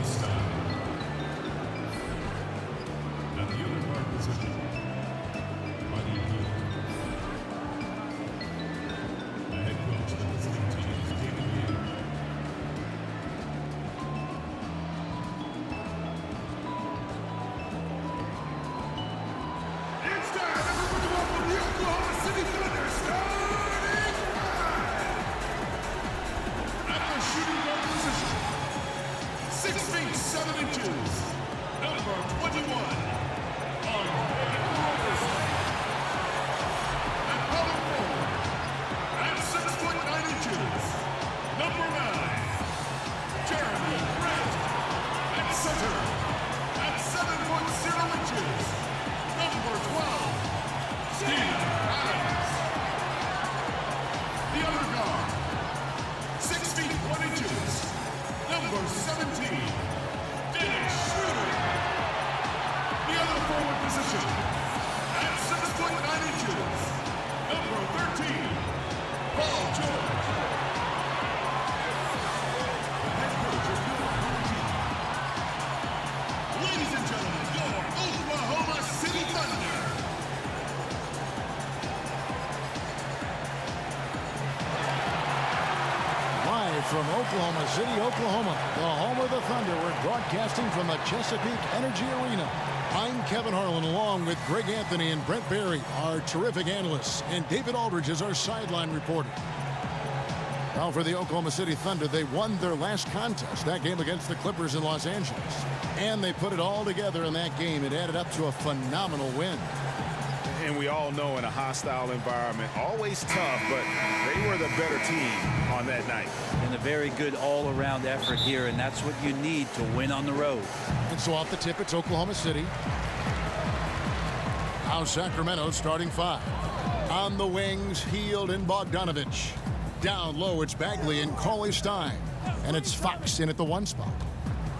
At the other guard position, Buddy Hield. The head coach of the visiting team is David Hield. It's time, everybody welcome the Oklahoma City Thunder starting five. At the shooting guard position, 6 feet 7 inches, number 21, on Roberson. At power forward, at 6 foot 9 inches, number 9, Jeremy Grant. At center, at 7 foot 0 inches, number 12, Steven Adams. The other guard, 6 feet 1 inches, number 17, Dennis Schroeder. The other forward position, at 6 foot 9 inches, number 13, Paul George. The head coach of your home team. Ladies and gentlemen, your Oklahoma City Thunder. Live from Oklahoma City, Oklahoma, the home of the Thunder. We're broadcasting from the Chesapeake Energy Arena. I'm Kevin Harlan, along with Greg Anthony and Brent Barry, our terrific analysts, and David Aldridge is our sideline reporter. Now for the Oklahoma City Thunder, they won their last contest, that game against the Clippers in Los Angeles. And they put it all together in that game. It added up to a phenomenal win. And we all know in a hostile environment, always tough, but they were the better team on that night. And a very good all-around effort here, and that's what you need to win on the road. And so off the tip, it's Oklahoma City. Now Sacramento starting five. On the wings, Hield and Bogdanovich. Down low, it's Bagley and Cauley-Stein. And it's Fox in at the one spot.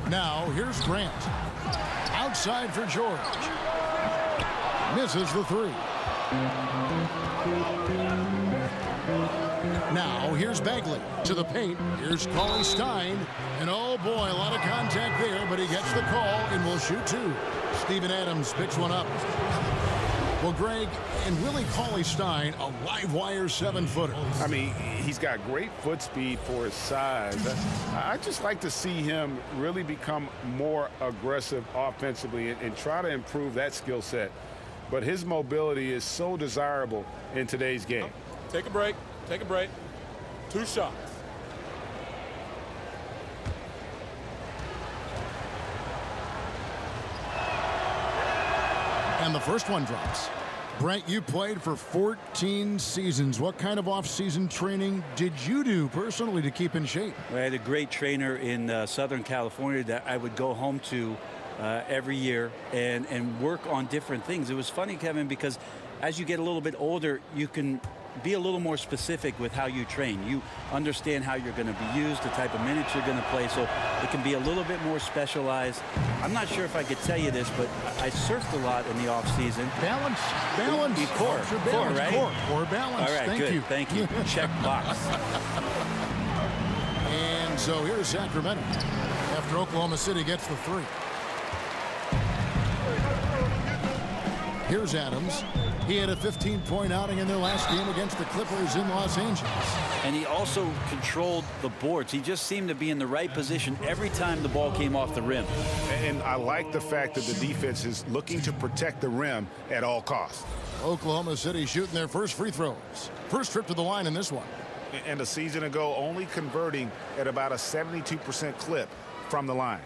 Now, here's Grant. Outside for George. Misses the three. Now, here's Bagley to the paint. Here's Cauley-Stein. And oh boy, a lot of contact there, but he gets the call and will shoot two. Steven Adams picks one up. Well, Greg, and Willie Cauley-Stein, a live wire 7-footer. I mean, he's got great foot speed for his size. I just like to see him really become more aggressive offensively and try to improve that skill set. But his mobility is so desirable in today's game. Take a break. Take a break. 2 shots. And the first one drops. Brent, you played for 14 seasons. What kind of off-season training did you do personally to keep in shape? I had a great trainer in Southern California that I would go home to every year and work on different things. It was funny, Kevin, because as you get a little bit older, you can be a little more specific with how you train. You understand how you're going to be used, the type of minutes you're going to play, so it can be a little bit more specialized. I'm not sure if I could tell you this, but I surfed a lot in the off season. Balance. Core, right? Core balance. All right, Thank good. you. Thank you. Check box. And so here's Sacramento after Oklahoma City gets the three. Here's Adams. He had a 15-point outing in their last game against the Clippers in Los Angeles. And he also controlled the boards. He just seemed to be in the right position every time the ball came off the rim. And I like the fact that the defense is looking to protect the rim at all costs. Oklahoma City shooting their first free throws. First trip to the line in this one. And a season ago, only converting at about a 72% clip from the line.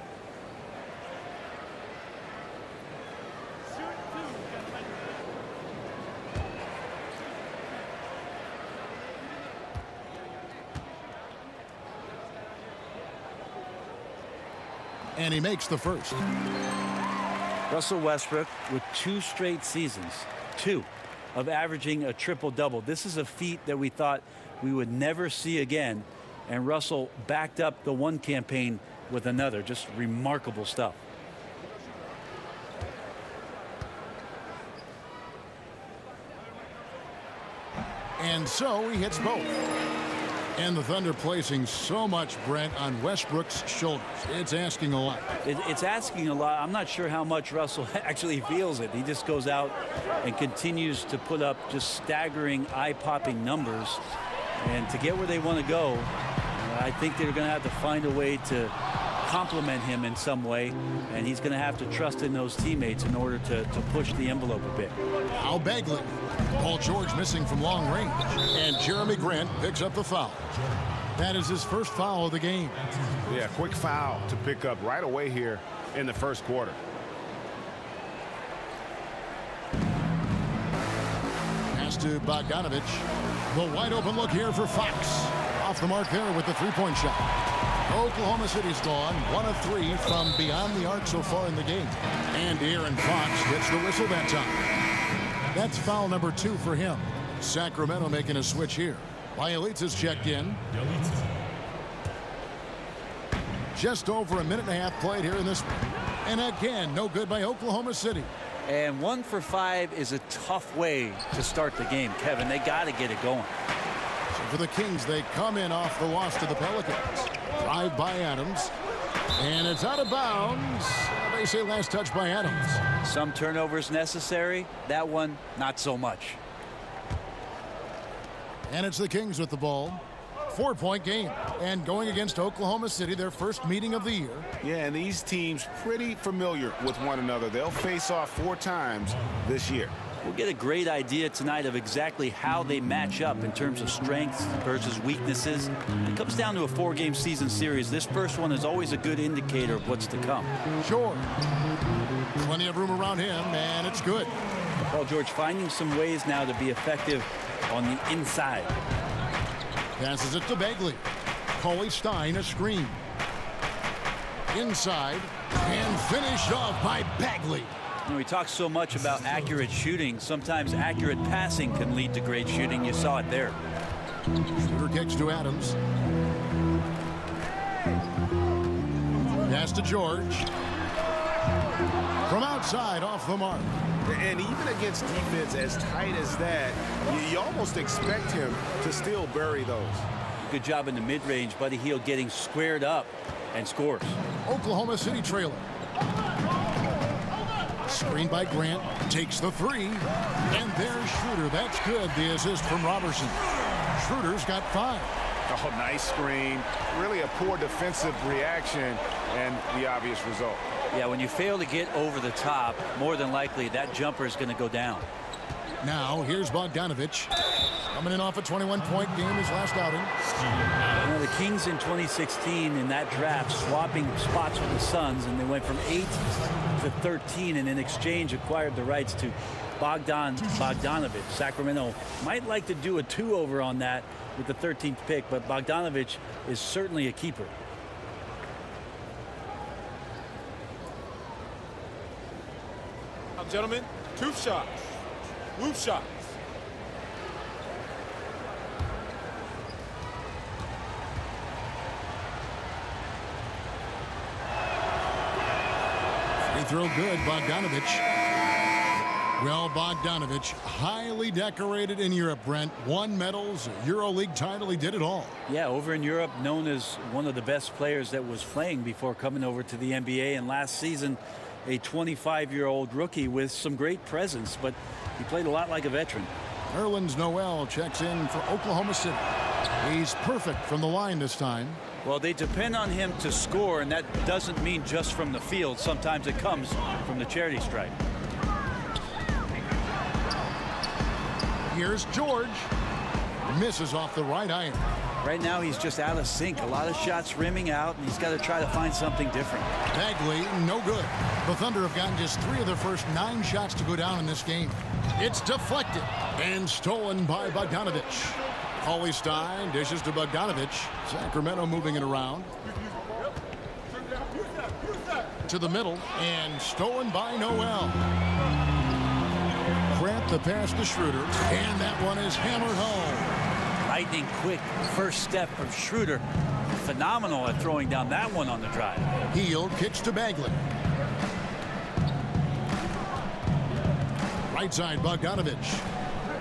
And he makes the first. Russell Westbrook with 2 straight seasons, 2, of averaging a triple-double. This is a feat that we thought we would never see again. And Russell backed up the one campaign with another. Just remarkable stuff. And so he hits both. And the Thunder placing so much, Brent, on Westbrook's shoulders. It's asking a lot. It's asking a lot. I'm not sure how much Russell actually feels it. He just goes out and continues to put up just staggering, eye-popping numbers. And to get where they want to go, I think they're going to have to find a way to compliment him in some way, and he's going to have to trust in those teammates in order to push the envelope a bit. Al Bagley. Paul George missing from long range, and Jeremy Grant picks up the foul. That is his first foul of the game. Yeah, quick foul to pick up right away here in the first quarter. Pass to Bogdanovich. The wide open look here for Fox. Off the mark there with the three-point shot. Oklahoma City's gone 1 of 3 from beyond the arc so far in the game. And Aaron Fox gets the whistle that time. That's foul number 2 for him. Sacramento making a switch here. Bielitsa's checked in. Just over a minute and a half played here in this one. And again, no good by Oklahoma City. And 1 for 5 is a tough way to start the game, Kevin. They got to get it going. So for the Kings, they come in off the loss to the Pelicans. Drive by Adams. And it's out of bounds. They say last touch by Adams. Some turnovers necessary. That one, not so much. And it's the Kings with the ball. 4-point game. And going against Oklahoma City, their first meeting of the year. Yeah, and these teams pretty familiar with one another. They'll face off 4 times this year. We'll get a great idea tonight of exactly how they match up in terms of strengths versus weaknesses. It comes down to a 4-game season series. This first one is always a good indicator of what's to come. Sure. Plenty of room around him, and it's good. Paul George finding some ways now to be effective on the inside. Passes it to Bagley. Coley Stein, a screen. Inside, and finished off by Bagley. You know, we talk so much about accurate shooting. Sometimes accurate passing can lead to great shooting. You saw it there. Shooter kicks to Adams. Pass to George. From outside, off the mark. And even against defense as tight as that, you almost expect him to still bury those. Good job in the mid-range. Buddy Hield getting squared up and scores. Oklahoma City trailer. Screen by Grant. Takes the 3. And there's Schroeder. That's good. The assist from Robertson. Schroeder's got 5. Oh, nice screen. Really a poor defensive reaction and the obvious result. Yeah, when you fail to get over the top, more than likely that jumper is going to go down. Now, here's Bogdanovich. Coming in off a 21-point game, his last outing. You know, the Kings in 2016 in that draft swapping spots with the Suns, and they went from 8 to 13, and in exchange acquired the rights to Bogdanovich. Sacramento might like to do a 2-over on that with the 13th pick, but Bogdanovich is certainly a keeper. Now, gentlemen, 2 shots. Loop shots. Free throw good, Bogdanovich. Well, Bogdanovich, highly decorated in Europe, Brent. Won medals, EuroLeague title, he did it all. Yeah, over in Europe, known as one of the best players that was playing before coming over to the NBA. And last season, a 25-year-old rookie with some great presence, but he played a lot like a veteran. Nerlens Noel checks in for Oklahoma City. He's perfect from the line this time. Well, they depend on him to score, and that doesn't mean just from the field. Sometimes it comes from the charity stripe. Here's George. Misses off the right iron. Right now, he's just out of sync. A lot of shots rimming out, and he's got to try to find something different. Bagley, no good. The Thunder have gotten just 3 of their first 9 shots to go down in this game. It's deflected and stolen by Bogdanovich. Coley Stein dishes to Bogdanovich. Sacramento moving it around. To the middle and stolen by Noel. Grant the pass to Schroeder, and that one is hammered home. Lightning quick first step of Schroeder. Phenomenal at throwing down that one on the drive. Hield kicks to Bagley. Right side, Bogdanovich.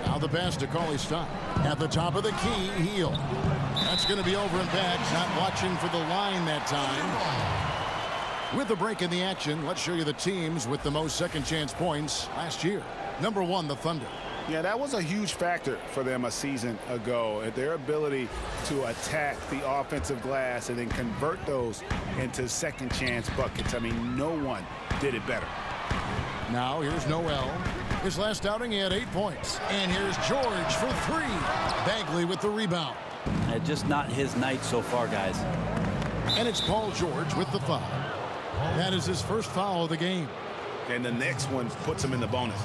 Now the pass to Coley Stein. At the top of the key, Hield. That's going to be over and back. Not watching for the line that time. With the break in the action, let's show you the teams with the most second chance points last year. Number 1, the Thunder. Yeah, that was a huge factor for them a season ago. Their ability to attack the offensive glass and then convert those into second chance buckets. I mean, no one did it better. Now here's Noel. His last outing, he had 8 points. And here's George for 3. Bagley with the rebound. Just not his night so far, guys. And it's Paul George with the foul. That is his first foul of the game. And the next one puts him in the bonus.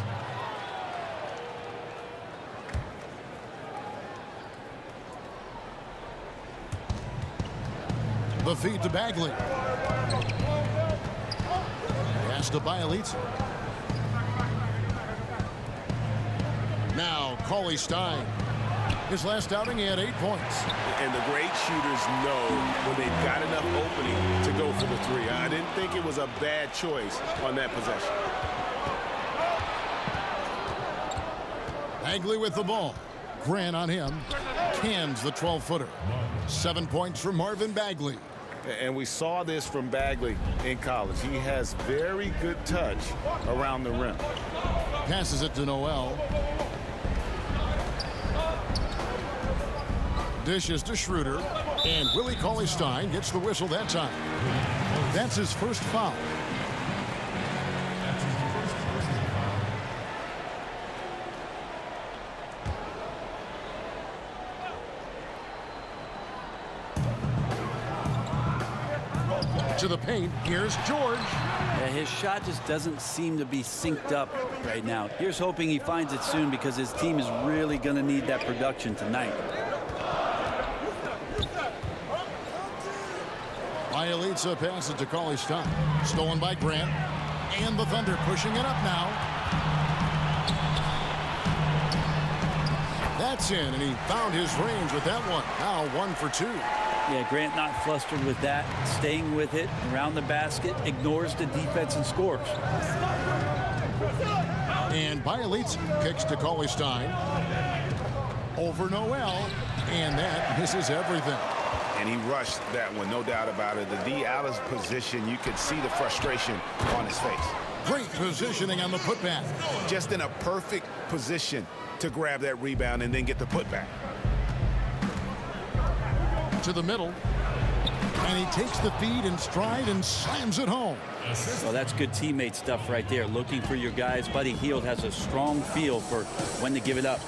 The feed to Bagley. Pass to Bielitsa. Now Cauley Stein. His last outing, he had 8 points. And the great shooters know when they've got enough opening to go for the 3. I didn't think it was a bad choice on that possession. Bagley with the ball. Grant on him. Cans the 12-footer. 7 points from Marvin Bagley. And we saw this from Bagley in college. He has very good touch around the rim. Passes it to Noel. Dishes to Schroeder. And Willie Cauley-Stein gets the whistle that time. That's his first foul. To the paint. Here's George. Yeah, his shot just doesn't seem to be synced up right now. Here's hoping he finds it soon because his team is really going to need that production tonight. Bielitsa passes to Cauley-Stein. Stolen by Grant. And the Thunder pushing it up now. That's in, and he found his range with that one. Now 1 for 2. Yeah, Grant not flustered with that, staying with it around the basket, ignores the defense and scores. And Bielitsa kicks to Cauley-Stein. Over Noel, and that misses everything. And he rushed that one, no doubt about it. The D out of position, you could see the frustration on his face. Great positioning on the putback. Just in a perfect position to grab that rebound and then get the putback. To the middle. And he takes the feed in stride and slams it home. Well, that's good teammate stuff right there. Looking for your guys. Buddy Hield has a strong feel for when to give it up.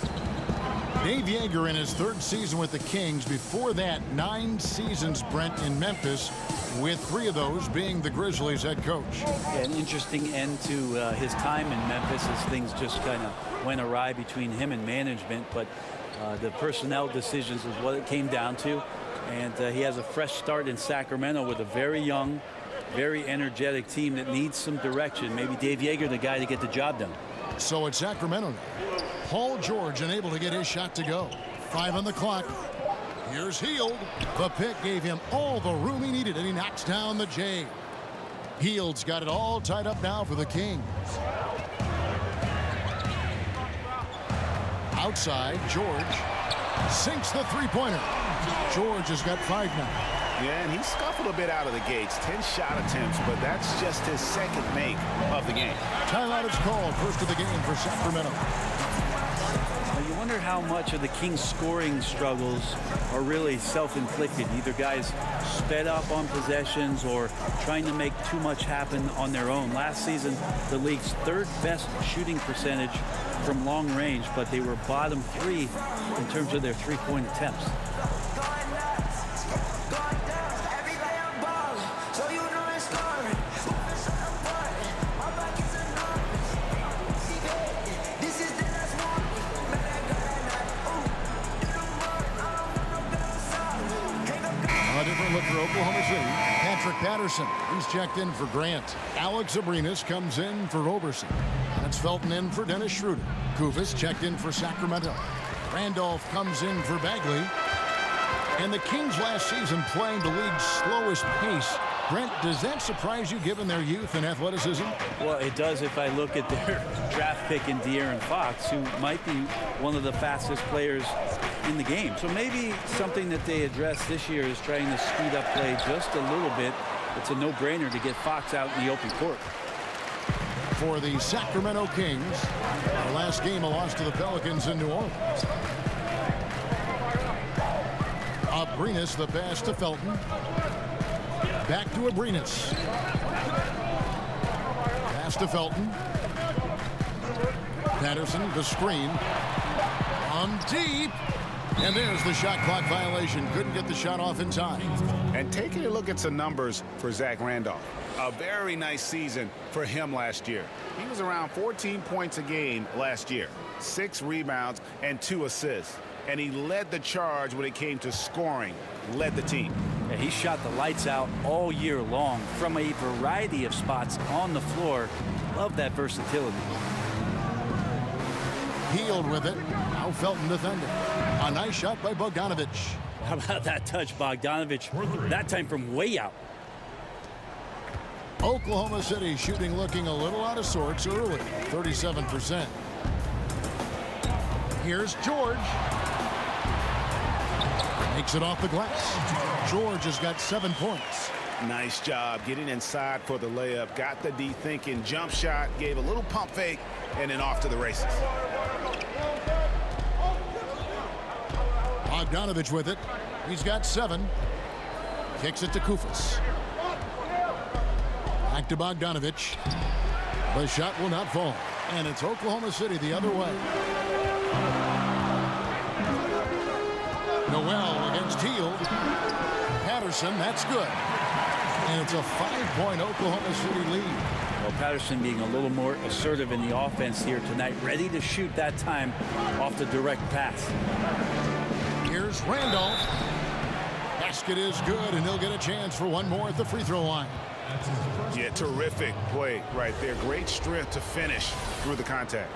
Dave Joerger in his 3rd season with the Kings. Before that, 9 seasons, Brent, in Memphis, with 3 of those being the Grizzlies head coach. An interesting end to his time in Memphis as things just kind of went awry between him and management. But the personnel decisions is what it came down to. And he has a fresh start in Sacramento with a very young, very energetic team that needs some direction. Maybe Dave Joerger, the guy to get the job done. So it's Sacramento now. Paul George unable to get his shot to go. 5 on the clock. Here's Hield. The pick gave him all the room he needed, and he knocks down the J. Hield's got it all tied up now for the Kings. Outside, George sinks the three-pointer. George has got 5 now. Yeah, and he scuffled a bit out of the gates. 10 shot attempts, but that's just his second make of the game. Timeout is called. First of the game for Sacramento. Now you wonder how much of the Kings' scoring struggles are really self-inflicted. Either guys sped up on possessions or trying to make too much happen on their own. Last season, the league's 3rd best shooting percentage from long range, but they were bottom 3 in terms of their three-point attempts. A different look for Oklahoma City. Patrick Patterson, he's checked in for Grant. Alex Abrinas comes in for Roberson. That's Felton in for Dennis Schroeder. Kufis checked in for Sacramento. Randolph comes in for Bagley. And the Kings last season playing the league's slowest pace. Brent, does that surprise you given their youth and athleticism? Well, it does if I look at their draft pick in De'Aaron Fox, who might be one of the fastest players in the game. So maybe something that they address this year is trying to speed up play just a little bit. It's a no-brainer to get Fox out in the open court. For the Sacramento Kings, our last game, a loss to the Pelicans in New Orleans. Abrines, the pass to Felton. Back to Abrines. Pass to Felton. Patterson, the screen. On deep. And there's the shot clock violation. Couldn't get the shot off in time. And taking a look at some numbers for Zach Randolph. A very nice season for him last year. He was around 14 points a game last year, 6 rebounds and 2 assists. And he led the charge when it came to scoring, led the team. Yeah, he shot the lights out all year long from a variety of spots on the floor. Love that versatility. Healed with it. Now Felton defending. A nice shot by Bogdanovic. How about that touch, Bogdanovic? That time from way out. Oklahoma City shooting looking a little out of sorts early. 37%. Here's George. Makes it off the glass. George has got 7 points. Nice job getting inside for the layup. Got the D thinking jump shot, gave a little pump fake, and then off to the races. Bogdanovic with it. He's got 7. Kicks it to Koufos. Back to Bogdanovic. The shot will not fall. And it's Oklahoma City the other way. Noel against Hield. Patterson, that's good. And it's a 5-point Oklahoma City lead. Well, Patterson being a little more assertive in the offense here tonight, ready to shoot that time off the direct pass. Here's Randolph. Basket is good, and he'll get a chance for one more at the free throw line. Yeah, terrific play right there. Great strength to finish through the contact.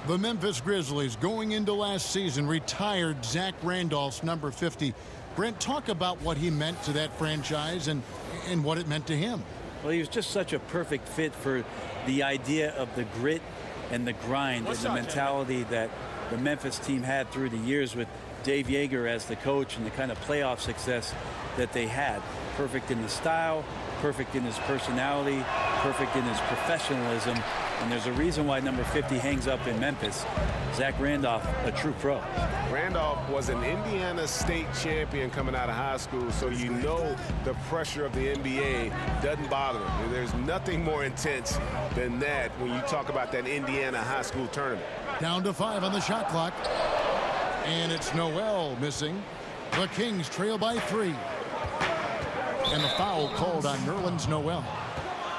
The Memphis Grizzlies, going into last season, retired Zach Randolph's number 50. Brent, talk about what he meant to that franchise and what it meant to him. Well, he was just such a perfect fit for the idea of the grit and the grind and the mentality that the Memphis team had through the years with Dave Yeager as the coach and the kind of playoff success that they had. Perfect in the style, perfect in his personality, perfect in his professionalism. And there's a reason why number 50 hangs up in Memphis. Zach Randolph, a true pro. Randolph was an Indiana State champion coming out of high school, so you know the pressure of the NBA doesn't bother him. There's nothing more intense than that when you talk about that Indiana high school tournament. Down to 5 on the shot clock. And it's Noel missing. The Kings trail by 3. And the foul called on Nerlens Noel.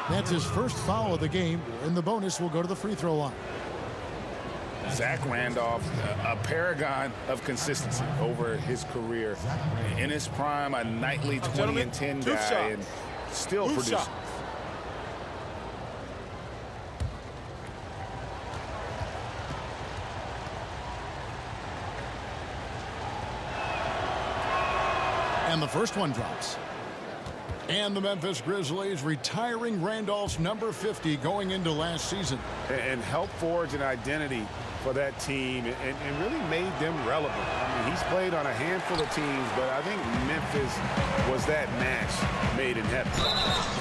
That's his first foul of the game, and the bonus will go to the free throw line. Zach Randolph, a paragon of consistency over his career. In his prime, a nightly 20 and 10 guy, and still producing. And the first one drops. And the Memphis Grizzlies retiring Randolph's number 50 going into last season. And helped forge an identity for that team and really made them relevant. I mean, he's played on a handful of teams, but I think Memphis was that match made in heaven.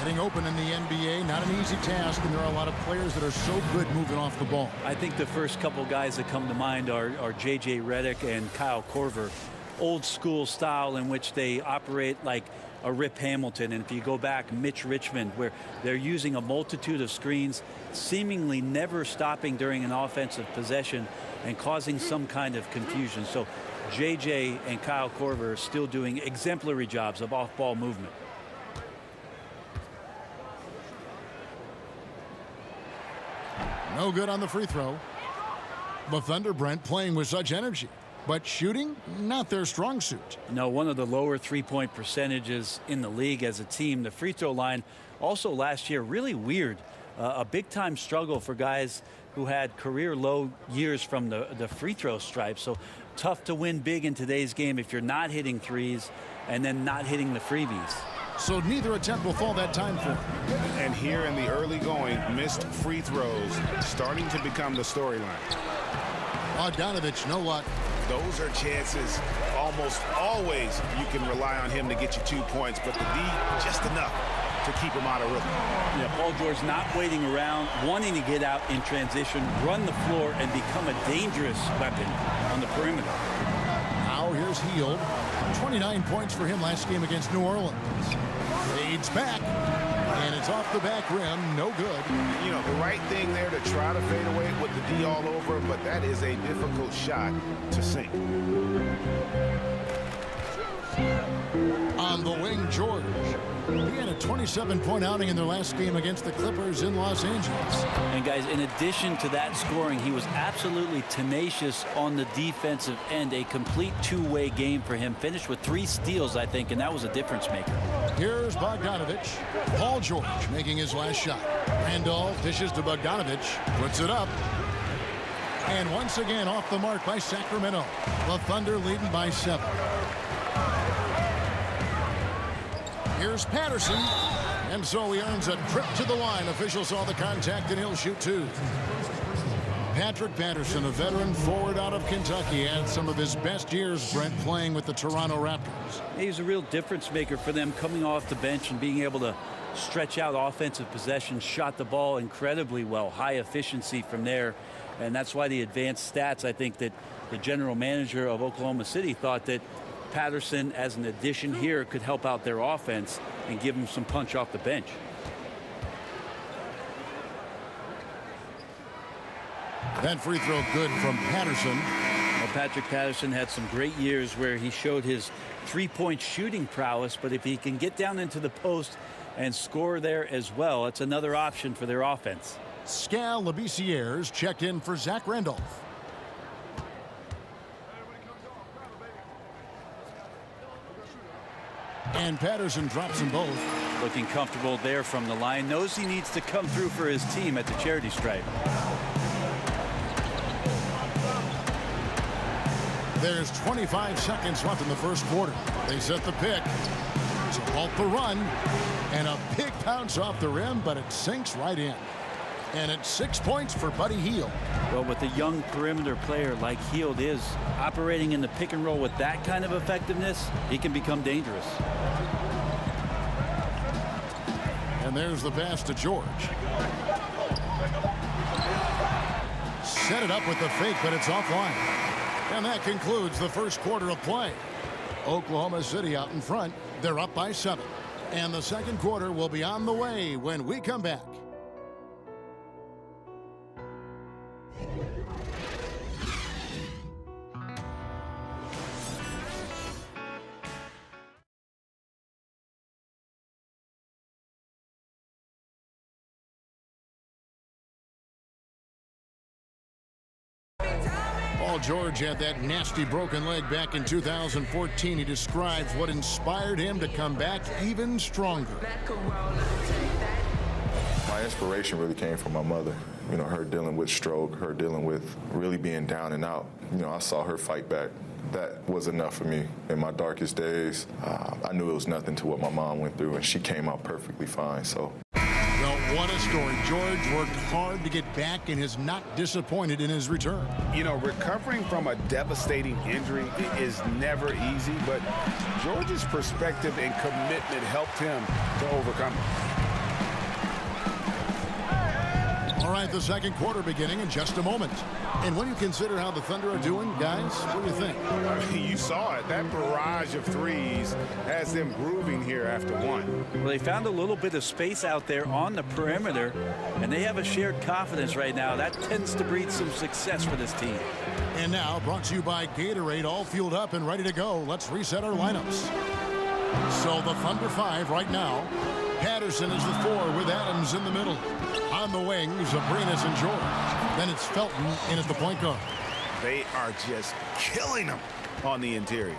Getting open in the NBA, not an easy task, and there are a lot of players that are so good moving off the ball. I think the first couple guys that come to mind are J.J. Redick and Kyle Korver. Old school style in which they operate like a Rip Hamilton, and if you go back, Mitch Richmond, where they're using a multitude of screens, seemingly never stopping during an offensive possession and causing some kind of confusion. So JJ and Kyle Korver are still doing exemplary jobs of off-ball movement. No good on the free throw. The Thunder, Brent, playing with such energy. But shooting, not their strong suit. No, one of the lower three-point percentages in the league as a team. The free throw line also last year really weird. A big-time struggle for guys who had career low years from the free throw stripe. So tough to win big in today's game if you're not hitting threes and then not hitting the freebies. So neither attempt will fall that time for him. And here in the early going, missed free throws starting to become the storyline. Bogdanovic, no luck. those are chances almost always you can rely on him to get you 2 points, but the D just enough to keep him out of rhythm. Yeah, Paul George not waiting around, wanting to get out in transition, run the floor, and become a dangerous weapon on the perimeter. Now here's Hield. 29 points for him last game against New Orleans. Fades back, and it's off the back rim. No good. You know, the right thing there to try to fade away with the D all over, but that is a difficult shot to sink. On the wing, George. He had a 27-point outing in their last game against the Clippers in Los Angeles. And guys, in addition to that scoring, he was absolutely tenacious on the defensive end. A complete two-way game for him. Finished with 3 steals, I think, and that was a difference maker. Here's Bogdanovich. Paul George making his last shot. Randolph dishes to Bogdanovich. Puts it up. And once again off the mark by Sacramento. The Thunder leading by 7. Here's Patterson. And so he earns a trip to the line. Officials saw the contact, and he'll shoot 2. Patrick Patterson, a veteran forward out of Kentucky, had some of his best years, Brent, playing with the Toronto Raptors. He's a real difference maker for them, coming off the bench and being able to stretch out offensive possession. Shot the ball incredibly well. High efficiency from there. And that's why the advanced stats, I think that the general manager of Oklahoma City thought that Patterson, as an addition here, could help out their offense and give them some punch off the bench. That free throw good from Patterson. Well, Patrick Patterson had some great years where he showed his three-point shooting prowess, but if he can get down into the post and score there as well, it's another option for their offense. Skal Labissière's checked in for Zach Randolph. And Patterson drops them both. Looking comfortable there from the line. Knows he needs to come through for his team at the charity stripe. There's 25 seconds left in the first quarter. They set the pick to halt the run. And a big bounce off the rim, but it sinks right in. And it's 6 points for Buddy Hield. Well, with a young perimeter player like Hield is operating in the pick and roll with that kind of effectiveness, he can become dangerous. And there's the pass to George. Set it up with the fake, but it's offline. And that concludes the first quarter of play. Oklahoma City out in front. They're up by 7. And the second quarter will be on the way when we come back. Paul George had that nasty broken leg back in 2014. He describes what inspired him to come back even stronger. My inspiration really came from my mother. You know, her dealing with stroke, her dealing with really being down and out. You know, I saw her fight back. That was enough for me. In my darkest days, I knew it was nothing to what my mom went through, and she came out perfectly fine. So. Well, what a story. George worked hard to get back and is not disappointed in his return. You know, recovering from a devastating injury is never easy, but George's perspective and commitment helped him to overcome it. All right, the second quarter beginning in just a moment. And when you consider how the Thunder are doing, guys, what do you think? You saw it. That barrage of threes has them grooving here after one. Well, they found a little bit of space out there on the perimeter, and they have a shared confidence right now. That tends to breed some success for this team. And now, brought to you by Gatorade, all fueled up and ready to go. Let's reset our lineups. So the Thunder 5 right now. Patterson is the 4 with Adams in the middle. On the wings, Abrines and George. Then it's Felton in at the point guard. They are just killing them on the interior.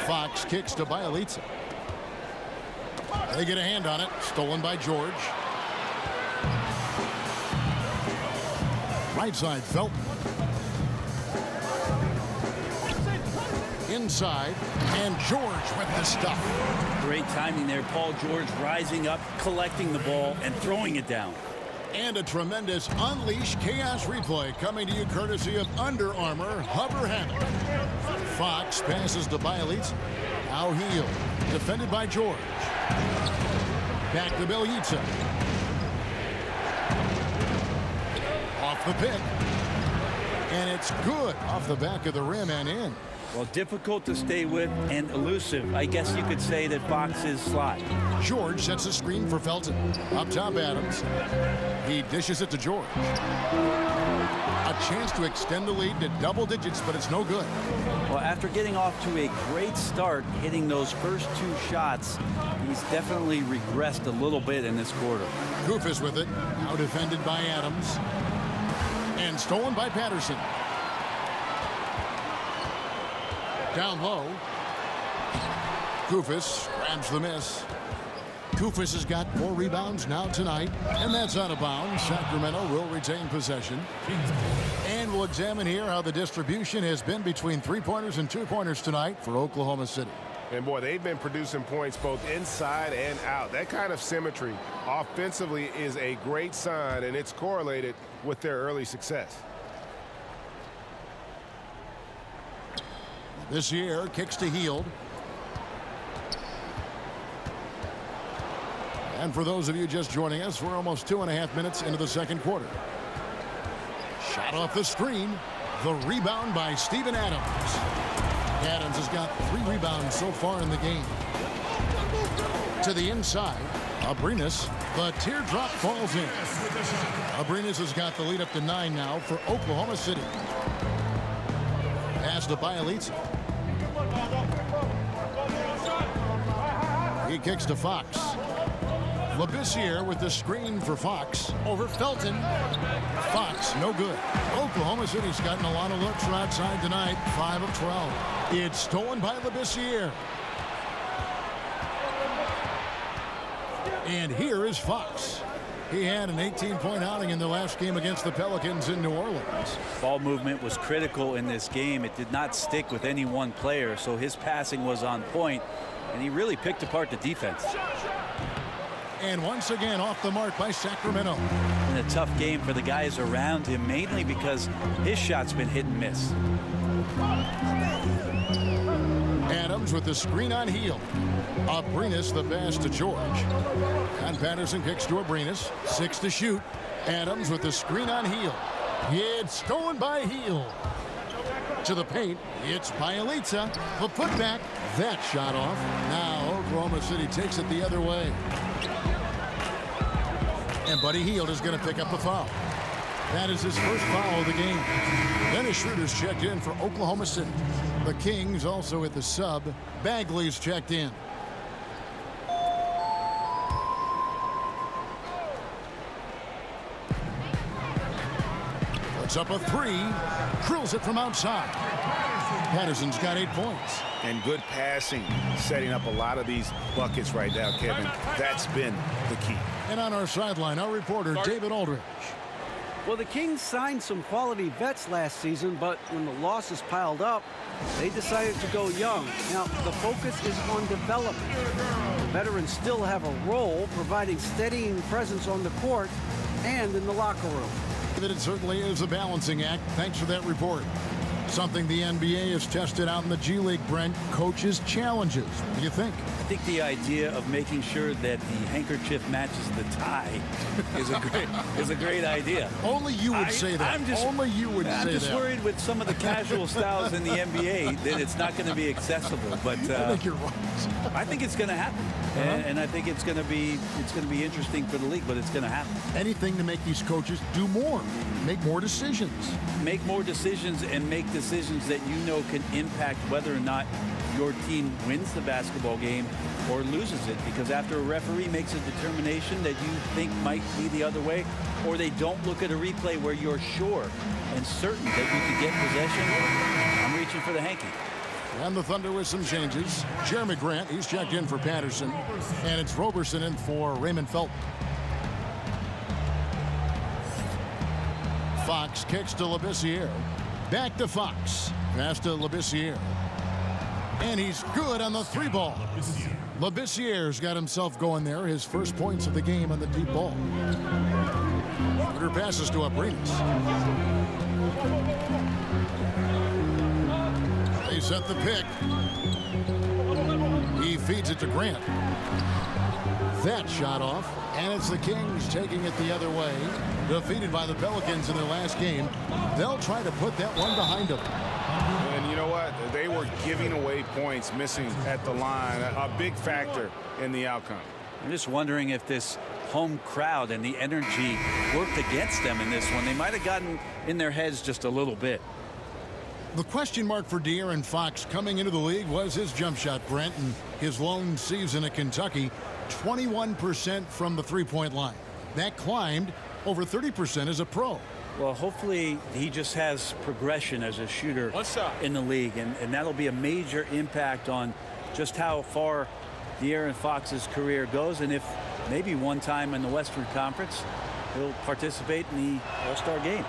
Fox kicks to Bielitsa. They get a hand on it. Stolen by George. Right side, Felton. Inside, and George with the stuff. Great timing there. Paul George rising up, collecting the ball, and throwing it down. And a tremendous Unleash Chaos replay coming to you courtesy of Under Armour Hover Hammock. Fox passes to Bielitsa. Now Hield. Defended by George. Back to Bielitsa. Off the pick. And it's good off the back of the rim and in. Well, difficult to stay with and elusive. I guess you could say that Fox's slot. George sets a screen for Felton. Up top, Adams. He dishes it to George. A chance to extend the lead to double digits, but it's no good. Well, after getting off to a great start, hitting those first 2 shots, he's definitely regressed a little bit in this quarter. Koufos with it. Now defended by Adams. And stolen by Patterson. Down low. Koufos grabs the miss. Koufos has got 4 rebounds now tonight, and that's out of bounds. Sacramento will retain possession. And we'll examine here how the distribution has been between 3-pointers and 2-pointers tonight for Oklahoma City. And boy, they've been producing points both inside and out. That kind of symmetry offensively is a great sign, and it's correlated with their early success. This year kicks to Hield. And for those of you just joining us, we're almost 2.5 minutes into the second quarter. Shot off the screen. The rebound by Steven Adams. Adams has got 3 rebounds so far in the game. To the inside. Abrines. The teardrop falls in. Abrines has got the lead up to 9 now for Oklahoma City. Pass to Bielitsa. He kicks to Fox. Labissiere with the screen for Fox. Over Felton. Fox, no good. Oklahoma City's gotten a lot of looks from outside tonight. 5 of 12. It's stolen by Labissiere. And here is Fox. He had an 18-point outing in the last game against the Pelicans in New Orleans. Ball movement was critical in this game. It did not stick with any one player, so his passing was on point, and he really picked apart the defense. And once again off the mark by Sacramento. And a tough game for the guys around him, mainly because his shot's been hit and miss. Adams with the screen on Hield. Abrines the pass to George. And Patterson kicks to Abrines. 6 to shoot. Adams with the screen on Hield. It's stolen by Hield. To the paint. It's Bielitsa. The putback. That shot off. Now Oklahoma City takes it the other way. And Buddy Hield is going to pick up the foul. That is his first foul of the game. Dennis Schroeder's checked in for Oklahoma City. The Kings also at the sub. Bagley's checked in. Puts up a 3. Drills it from outside. Patterson's got 8 points. And good passing, setting up a lot of these buckets right now, Kevin. That's been the key. And on our sideline, our reporter, David Aldridge. Well, the Kings signed some quality vets last season, but when the losses piled up, they decided to go young. Now, the focus is on development. The veterans still have a role, providing steadying presence on the court and in the locker room. That it certainly is a balancing act. Thanks for that report. Something the NBA has tested out in the G League, Brent. Coaches' challenges. What do you think? I think the idea of making sure that the handkerchief matches the tie is a great idea. Only you would say that. Only you would say that. I'm just worried with some of the casual styles in the NBA that it's not going to be accessible. But I think you're right. I think it's going to happen, and I think it's going to be interesting for the league. But it's going to happen. Anything to make these coaches do more, make more decisions, make more decisions, and make decisions that you know can impact whether or not your team wins the basketball game or loses it, because after a referee makes a determination that you think might be the other way, or they don't look at a replay where you're sure and certain that you can get possession, I'm reaching for the hanky. And the Thunder with some changes. Jeremy Grant, he's checked in for Patterson, and it's Roberson in for Raymond Felton. Fox kicks to Labissiere. Back to Fox. Pass to Labissiere. And he's good on the 3 ball. Labissiere's got himself going there. His first points of the game on the deep ball. Schroeder passes to Abrinas. They set the pick. He feeds it to Grant. That shot off, and it's the Kings taking it the other way. Defeated by the Pelicans in their last game. They'll try to put that one behind them. And you know what? They were giving away points, missing at the line. A big factor in the outcome. I'm just wondering if this home crowd and the energy worked against them in this one. They might have gotten in their heads just a little bit. The question mark for De'Aaron Fox coming into the league was his jump shot, Brent, and his lone season at Kentucky, 21% from the three-point line. That climbed over 30% as a pro. Well, hopefully he just has progression as a shooter in the league, and that'll be a major impact on just how far De'Aaron Fox's career goes, and if maybe one time in the Western Conference he'll participate in the All-Star game.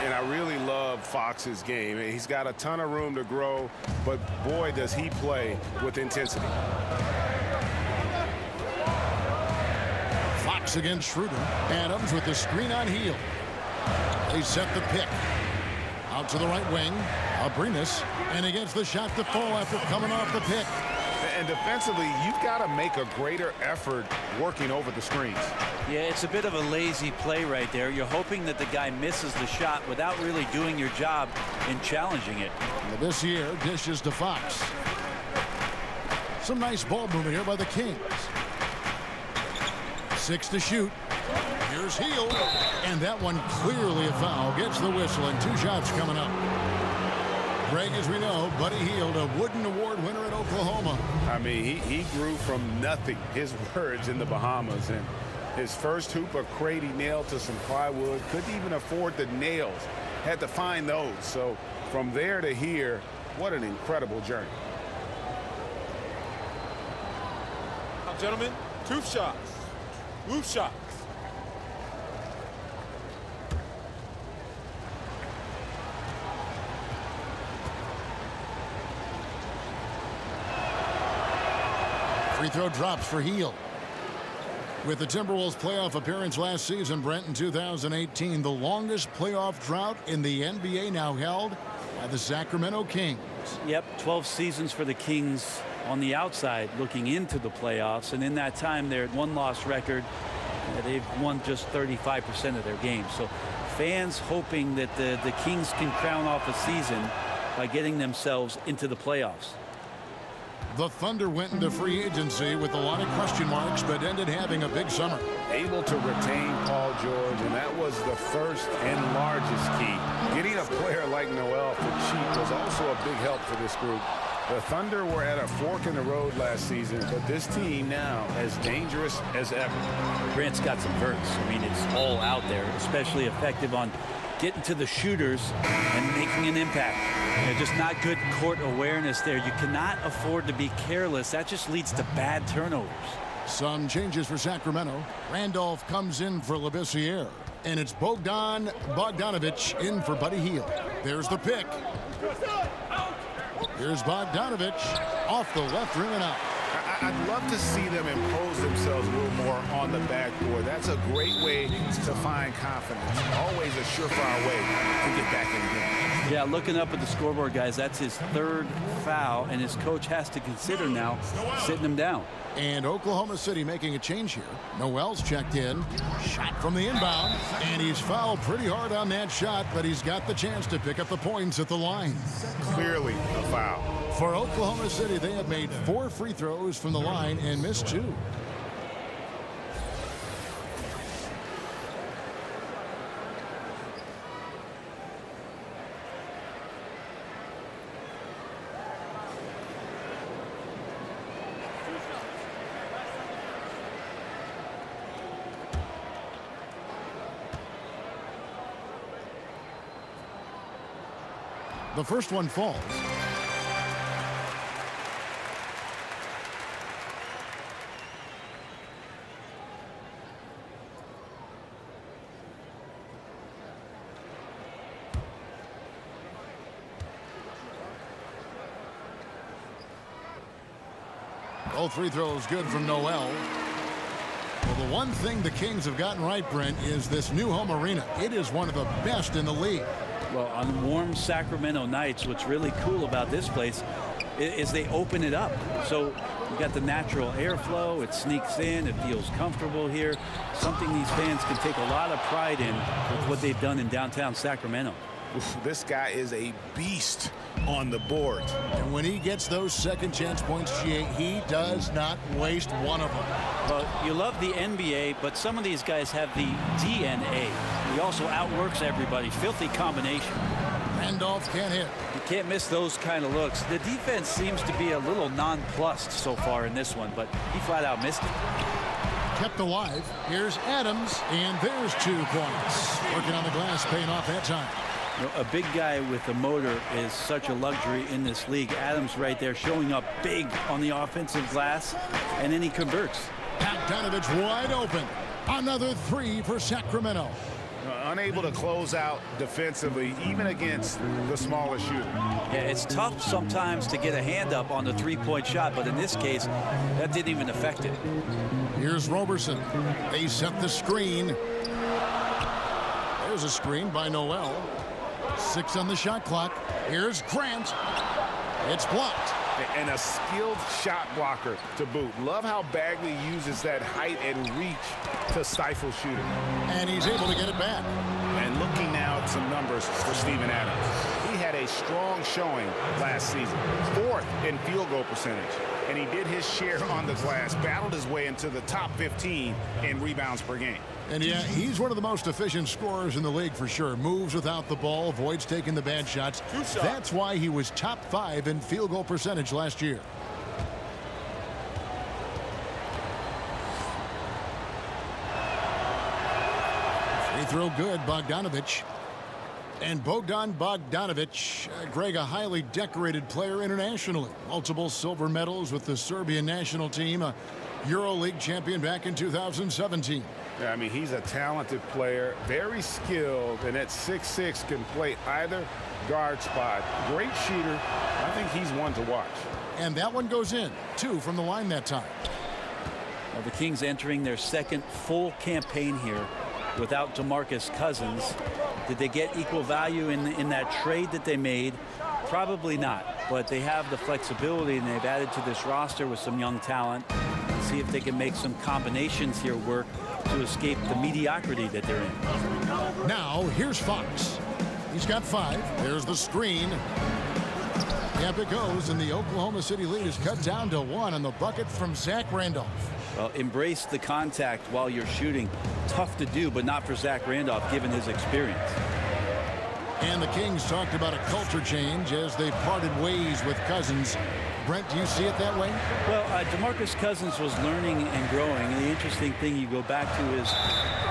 And I really love Fox's game. He's got a ton of room to grow, but boy, does he play with intensity. Fox against Schroeder. Adams with the screen on Hield. They set the pick. Out to the right wing. Abrinas. And against the shot to fall after coming off the pick. And defensively, you've got to make a greater effort working over the screens. Yeah, it's a bit of a lazy play right there. You're hoping that the guy misses the shot without really doing your job in challenging it. This year, dishes to Fox. Some nice ball movement here by the Kings. 6 to shoot. Here's Hield. And that one clearly a foul. Gets the whistle, and 2 shots coming up. Greg, as we know, Buddy Hield, a Wooden Award winner at Oklahoma. I mean, he grew from nothing, his words, in the Bahamas. And his first hoop of crate he nailed to some plywood. Couldn't even afford the nails. Had to find those. So from there to here, what an incredible journey. Now, gentlemen, 2 shots. Loop shots. Free throw drops for Hield. With the Timberwolves playoff appearance last season, Brent, in 2018, the longest playoff drought in the NBA now held by the Sacramento Kings. Yep, 12 seasons for the Kings on the outside looking into the playoffs, and in that time their one-loss record, they've won just 35% of their games. So fans hoping that the Kings can crown off a season by getting themselves into the playoffs. The Thunder went into free agency with a lot of question marks, but ended having a big summer. Able to retain Paul George, and that was the first and largest key. Getting a player like Noel for cheap was also a big help for this group. The Thunder were at a fork in the road last season, but this team now as dangerous as ever. Grant's got some verts. I mean, it's all out there, especially effective on getting to the shooters and making an impact. You know, just not good court awareness there. You cannot afford to be careless. That just leads to bad turnovers. Some changes for Sacramento. Randolph comes in for Labissiere. And it's Bogdan Bogdanovic in for Buddy Hield. There's the pick. Here's Bogdanovic off the left rim and out. I'd love to see them impose themselves a little more on the backboard. That's a great way to find confidence. Always a surefire way to get back in the game. Yeah, looking up at the scoreboard, guys, that's his 3rd foul, and his coach has to consider now sitting him down. And Oklahoma City making a change here. Noel's checked in. Shot from the inbound. And he's fouled pretty hard on that shot, but he's got the chance to pick up the points at the line. Clearly a foul. For Oklahoma City, they have made 4 free throws from the line and missed 2. The first one falls. Both free throws good from Noel. Well, the one thing the Kings have gotten right, Brent, is this new home arena. It is one of the best in the league. Well, on warm Sacramento nights, what's really cool about this place is they open it up. So you got the natural airflow. It sneaks in. It feels comfortable here. Something these fans can take a lot of pride in with what they've done in downtown Sacramento. This guy is a beast on the board. And when he gets those second chance points, he does not waste one of them. Well, you love the NBA, but some of these guys have the DNA. He also outworks everybody. Filthy combination. Randolph can't hit. You can't miss those kind of looks. The defense seems to be a little nonplussed so far in this one, but he flat out missed it. Kept alive. Here's Adams, and there's 2 points. Working on the glass, paying off that time. You know, a big guy with a motor is such a luxury in this league. Adams right there showing up big on the offensive glass, and then he converts. Bogdanovich wide open. Another 3 for Sacramento. Unable to close out defensively, even against the smaller shooter. Yeah, it's tough sometimes to get a hand up on the three-point shot, but in this case, that didn't even affect it. Here's Roberson. They set the screen. There's a screen by Noel. 6 on the shot clock. Here's Grant. It's blocked. And a skilled shot blocker to boot. Love how Bagley uses that height and reach to stifle shooting. And he's able to get it back. And looking now at some numbers for Steven Adams. He had a strong showing last season. 4th in field goal percentage. And he did his share on the glass. Battled his way into the top 15 in rebounds per game. And yeah, he's one of the most efficient scorers in the league for sure. Moves without the ball, avoids taking the bad shots. That's why he was top 5 in field goal percentage last year. Free throw good, Bogdanovich. And Bogdan Bogdanovich, Greg, a highly decorated player internationally. Multiple silver medals with the Serbian national team, a EuroLeague champion back in 2017. Yeah, I mean, he's a talented player, very skilled, and at 6'6" can play either guard spot. Great shooter. I think he's one to watch. And that one goes in. 2 from the line that time. Well, the Kings entering their second full campaign here without DeMarcus Cousins. Did they get equal value in that trade that they made? Probably not, but they have the flexibility, and they've added to this roster with some young talent. See if they can make some combinations here work to escape the mediocrity that they're in. Now, here's Fox. He's got 5. There's the screen. Up it goes, and the Oklahoma City lead is cut down to 1 on the bucket from Zach Randolph. Well, embrace the contact while you're shooting. Tough to do, but not for Zach Randolph, given his experience. And the Kings talked about a culture change as they parted ways with Cousins. Brent, do you see it that way? Well, DeMarcus Cousins was learning and growing. And the interesting thing you go back to is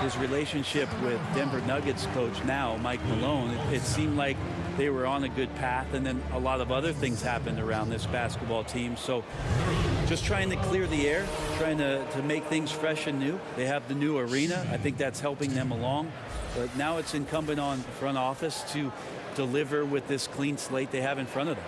his relationship with Denver Nuggets coach now, Mike Malone. It seemed like they were on a good path, and then a lot of other things happened around this basketball team. So just trying to clear the air, trying to make things fresh and new. They have the new arena. I think that's helping them along. But now it's incumbent on the front office to deliver with this clean slate they have in front of them.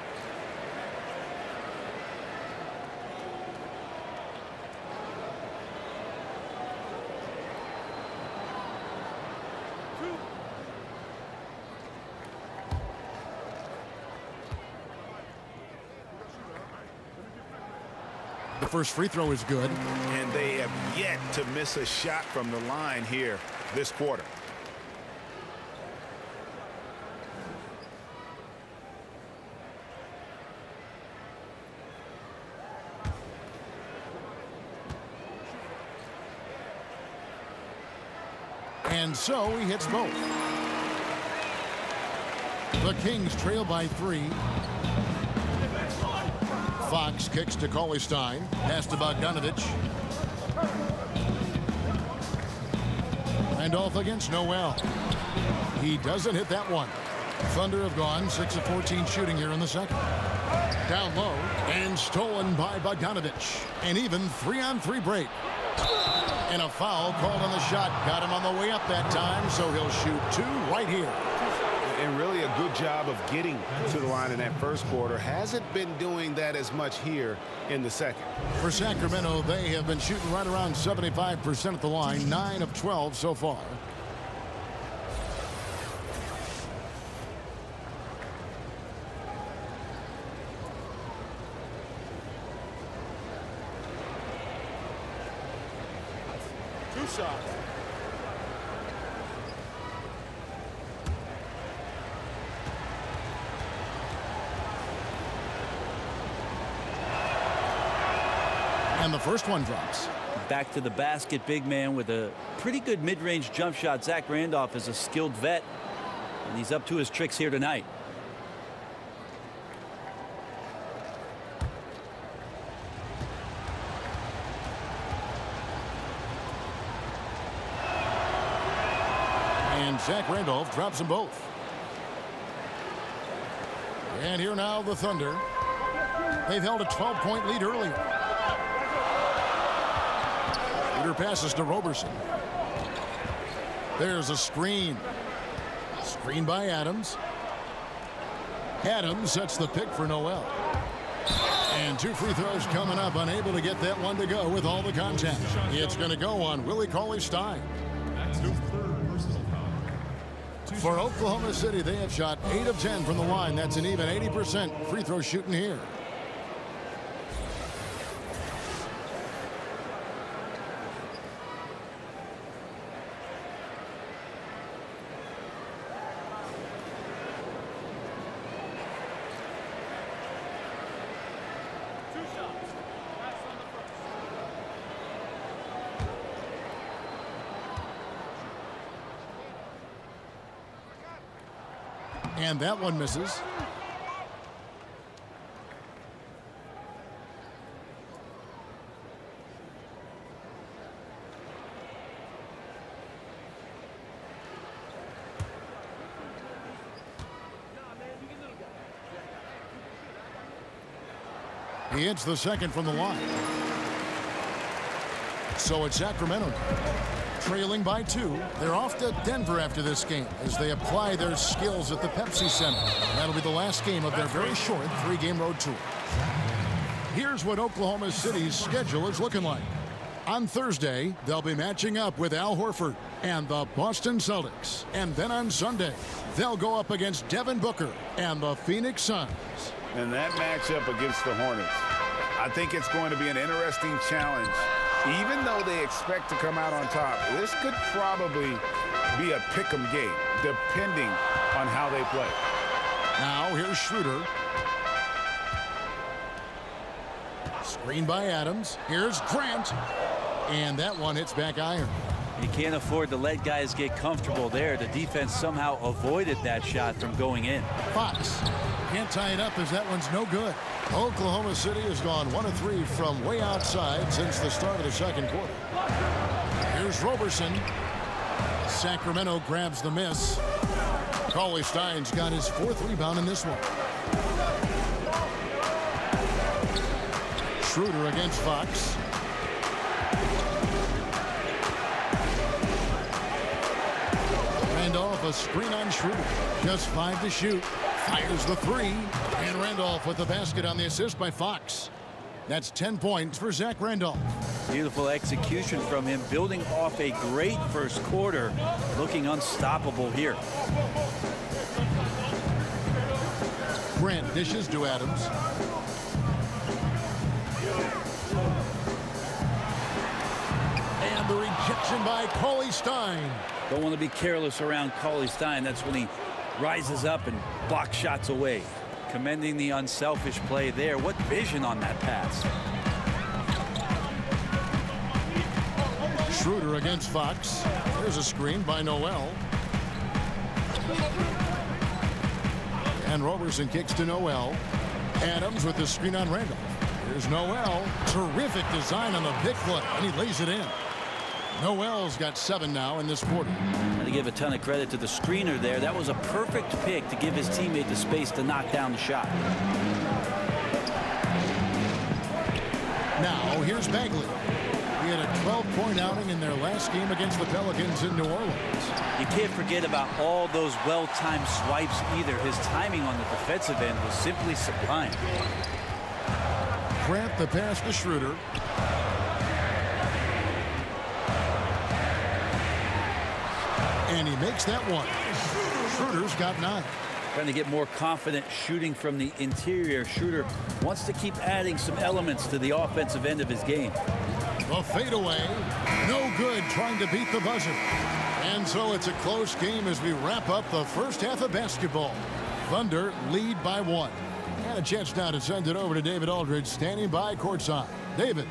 The first free throw is good. And they have yet to miss a shot from the line here this quarter. And so he hits both. The Kings trail by 3. Fox kicks to Cauley-Stein. Pass to Bogdanovich. Randolph against Noel. He doesn't hit that one. Thunder have gone 6 of 14 shooting here in the second. Down low and stolen by Bogdanovich. An even 3-on-3 break. And a foul called on the shot. Got him on the way up that time, so he'll shoot 2 right here. and really a good job of getting to the line in that first quarter. Hasn't been doing that as much here in the second. For Sacramento, they have been shooting right around 75% at the line, 9 of 12 so far. Two shots. And the first one drops. Back to the basket, big man with a pretty good mid-range jump shot. Zach Randolph is a skilled vet, and he's up to his tricks here tonight. And Zach Randolph drops them both. And here now the Thunder. They've held a 12-point lead earlier. Peter passes to Roberson. There's a screen. Screen by Adams. Adams sets the pick for Noel. And 2 free throws coming up. Unable to get that one to go with all the contact. It's going to go on Willie Cauley-Stein. That's his third personal foul. For Oklahoma City, they have shot 8 of 10 from the line. That's an even 80% free throw shooting here. And that one misses. He hits the second from the line. So it's Sacramento trailing by 2. They're off to Denver after this game as they apply their skills at the Pepsi Center. That'll be the last game of their very short 3-game road tour. Here's what Oklahoma City's schedule is looking like. On Thursday, they'll be matching up with Al Horford and the Boston Celtics. And then on Sunday, they'll go up against Devin Booker and the Phoenix Suns. And that matchup against the Hornets, I think it's going to be an interesting challenge. Even though they expect to come out on top, this could probably be a pick'em game, depending on how they play. Now here's Schroeder. Screen by Adams. Here's Grant. And that one hits back iron. You can't afford to let guys get comfortable there. The defense somehow avoided that shot from going in. Fox can't tie it up as that one's no good. Oklahoma City has gone 1 of 3 from way outside since the start of the second quarter. Here's Roberson. Sacramento grabs the miss. Cauley-Stein's got his 4th rebound in this one. Schroeder against Fox. Randolph, a screen on Schroeder. Just 5 to shoot. Fires the 3. And Randolph with the basket on the assist by Fox. That's 10 points for Zach Randolph. Beautiful execution from him, building off a great first quarter, looking unstoppable here. Grant dishes to Adams. And the rejection by Cauley-Stein. Don't want to be careless around Cauley-Stein. That's when he rises up and blocks shots away. Commending the unselfish play there. What vision on that pass. Schroeder against Fox. There's a screen by Noel. And Roberson kicks to Noel. Adams with the screen on Randolph. Here's Noel. Terrific design on the pick play, and he lays it in. Noel's got 7 now in this quarter. And to give a ton of credit to the screener there. That was a perfect pick to give his teammate the space to knock down the shot. Now here's Bagley. He had a 12-point outing in their last game against the Pelicans in New Orleans. You can't forget about all those well-timed swipes either. His timing on the defensive end was simply sublime. Grant the pass to Schroeder. And he makes that one. Schroeder's got 9. Trying to get more confident shooting from the interior. Schroeder wants to keep adding some elements to the offensive end of his game. The fadeaway, no good, trying to beat the buzzer. And so it's a close game as we wrap up the first half of basketball. Thunder lead by 1. And a chance now to send it over to David Aldridge, standing by courtside. David.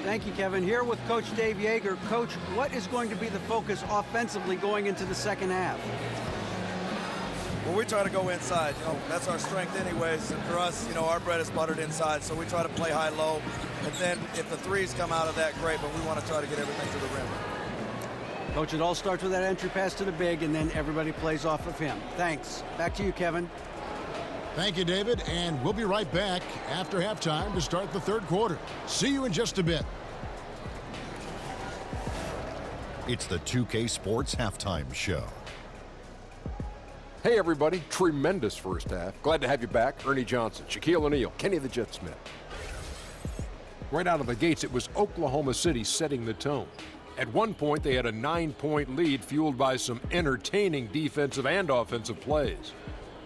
Thank you, Kevin. Here with Coach Dave Joerger. Coach, what is going to be the focus offensively going into the second half? Well, we try to go inside. That's our strength anyways. And for us, our bread is buttered inside, so we try to play high-low. And then if the threes come out of that, great, but we want to try to get everything to the rim. Coach, it all starts with that entry pass to the big, and then everybody plays off of him. Thanks. Back to you, Kevin. Thank you, David. And we'll be right back after halftime to start the third quarter. See you in just a bit. It's the 2K Sports Halftime Show. Hey, everybody. Tremendous first half. Glad to have you back. Ernie Johnson, Shaquille O'Neal, Kenny the Jet Smith. Right out of the gates, it was Oklahoma City setting the tone. At one point, they had a 9-point lead fueled by some entertaining defensive and offensive plays.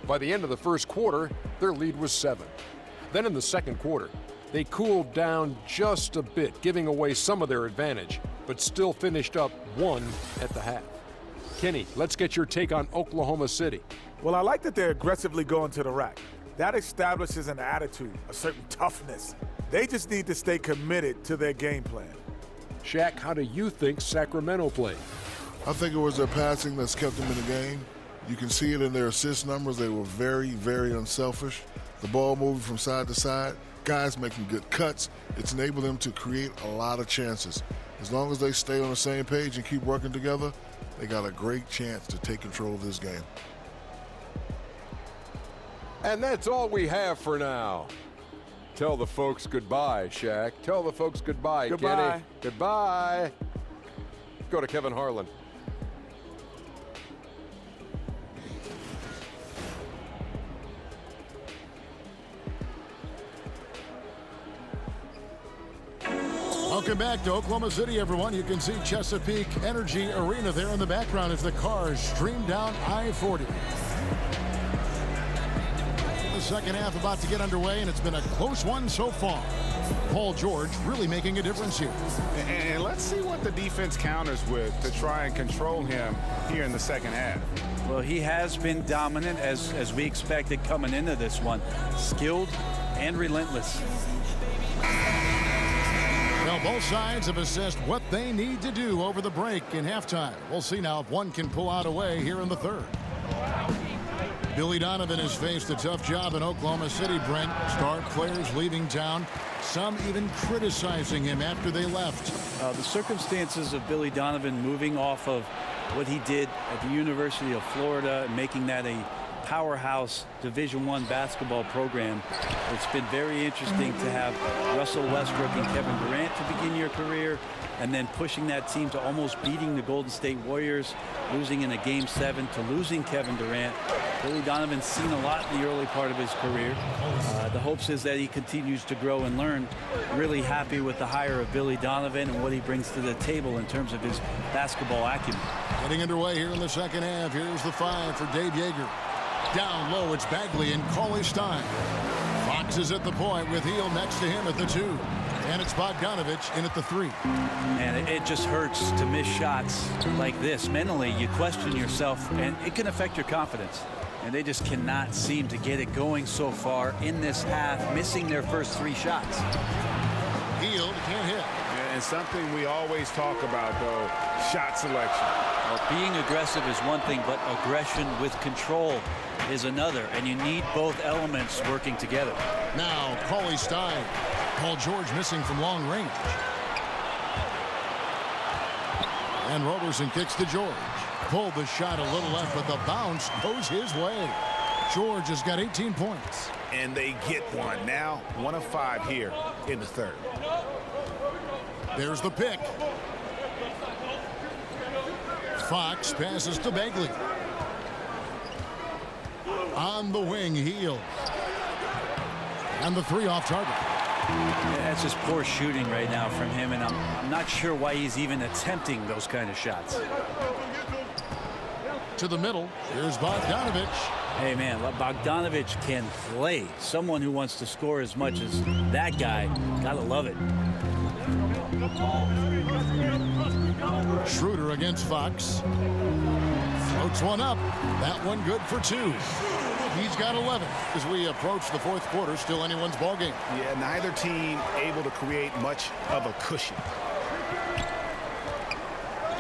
By the end of the first quarter, their lead was 7. Then in the second quarter, they cooled down just a bit, giving away some of their advantage, but still finished up 1 at the half. Kenny, let's get your take on Oklahoma City. Well, I like that they're aggressively going to the rack. That establishes an attitude, a certain toughness. They just need to stay committed to their game plan. Shaq, how do you think Sacramento played? I think it was their passing that's kept them in the game. You can see it in their assist numbers. They were very, very unselfish. The ball moving from side to side, guys making good cuts. It's enabled them to create a lot of chances. As long as they stay on the same page and keep working together, they got a great chance to take control of this game. And that's all we have for now. Tell the folks goodbye, Shaq. Tell the folks goodbye, Goodbye. Kenny. Goodbye. Go to Kevin Harlan. Welcome back to Oklahoma City, everyone. You can see Chesapeake Energy Arena there in the background as the cars stream down I-40. The second half about to get underway, and it's been a close one so far. Paul George really making a difference here. And let's see what the defense counters with to try and control him here in the second half. Well, he has been dominant as we expected coming into this one. Skilled and relentless. Well, both sides have assessed what they need to do over the break in halftime. We'll see now if one can pull out a way here in the third. Billy Donovan has faced a tough job in Oklahoma City, Brent. Star players leaving town, some even criticizing him after they left. The circumstances of Billy Donovan moving off of what he did at the University of Florida and making that a powerhouse Division I basketball program. It's been very interesting to have Russell Westbrook and Kevin Durant to begin your career, and then pushing that team to almost beating the Golden State Warriors, losing in a Game 7 to losing Kevin Durant. Billy Donovan's seen a lot in the early part of his career. The hopes is that he continues to grow and learn. Really happy with the hire of Billy Donovan and what he brings to the table in terms of his basketball acumen. Getting underway here in the second half. Here's the 5 for Dave Joerger. Down low, it's Bagley and Cauley Stein. Fox is at the point with Heel next to him at the 2. And it's Bogdanovich in at the 3. And it just hurts to miss shots like this. Mentally, you question yourself, and it can affect your confidence. And they just cannot seem to get it going so far in this half, missing their first 3 shots. Heel can't hit. And something we always talk about, though, shot selection. Well, being aggressive is one thing, but aggression with control is another, and you need both elements working together. Now, Cauley Stein. Paul George missing from long range. And Roberson kicks to George. Pulled the shot a little left, but the bounce goes his way. George has got 18 points. And they get one. Now 1 of 5 here in the third. There's the pick. Fox passes to Bagley. On the wing, Hield. And the three off target. Yeah, that's just poor shooting right now from him, and I'm not sure why he's even attempting those kind of shots. To the middle, here's Bogdanovich. Hey, man, Bogdanovich can play. Someone who wants to score as much as that guy, gotta love it. Schroeder against Fox. Floats one up. That one good for two. He's got 11 as we approach the fourth quarter. Still anyone's ball game. Yeah, neither team able to create much of a cushion.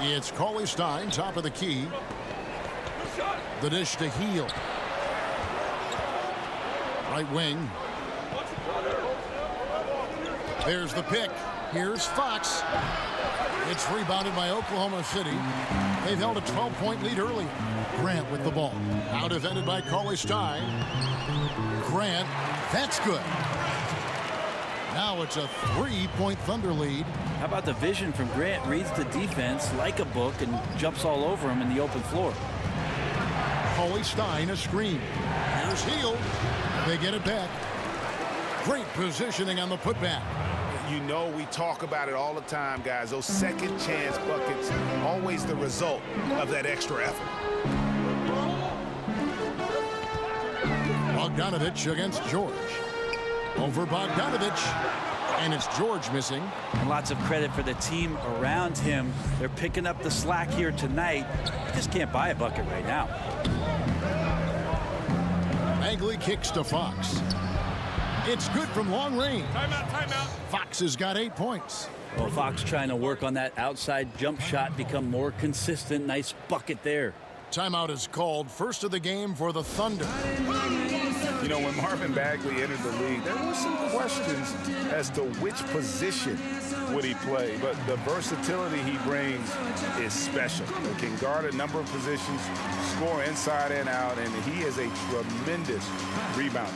It's Cauley Stein, top of the key. The dish to Hield. Right wing. There's the pick. Here's Fox. It's rebounded by Oklahoma City. They've held a 12-point lead early. Grant with the ball. Now defended by Cauley Stein. Grant, that's good. Now it's a 3-point Thunder lead. How about the vision from Grant? Reads the defense like a book and jumps all over him in the open floor. Cauley Stein, a screen. Here's Hield. They get it back. Great positioning on the putback. You know, we talk about it all the time, guys. Those second chance buckets, always the result of that extra effort. Bogdanovich against George. Over Bogdanovich. And it's George missing. And lots of credit for the team around him. They're picking up the slack here tonight. Just can't buy a bucket right now. Bagley kicks to Fox. It's good from long range. Timeout, timeout. Fox has got 8 points. Well, Fox trying to work on that outside jump shot, become more consistent. Nice bucket there. Timeout is called. First of the game for the Thunder. You know, when Marvin Bagley entered the league, there were some questions as to which position would he play, but the versatility he brings is special. He can guard a number of positions, score inside and out, and he is a tremendous rebounder.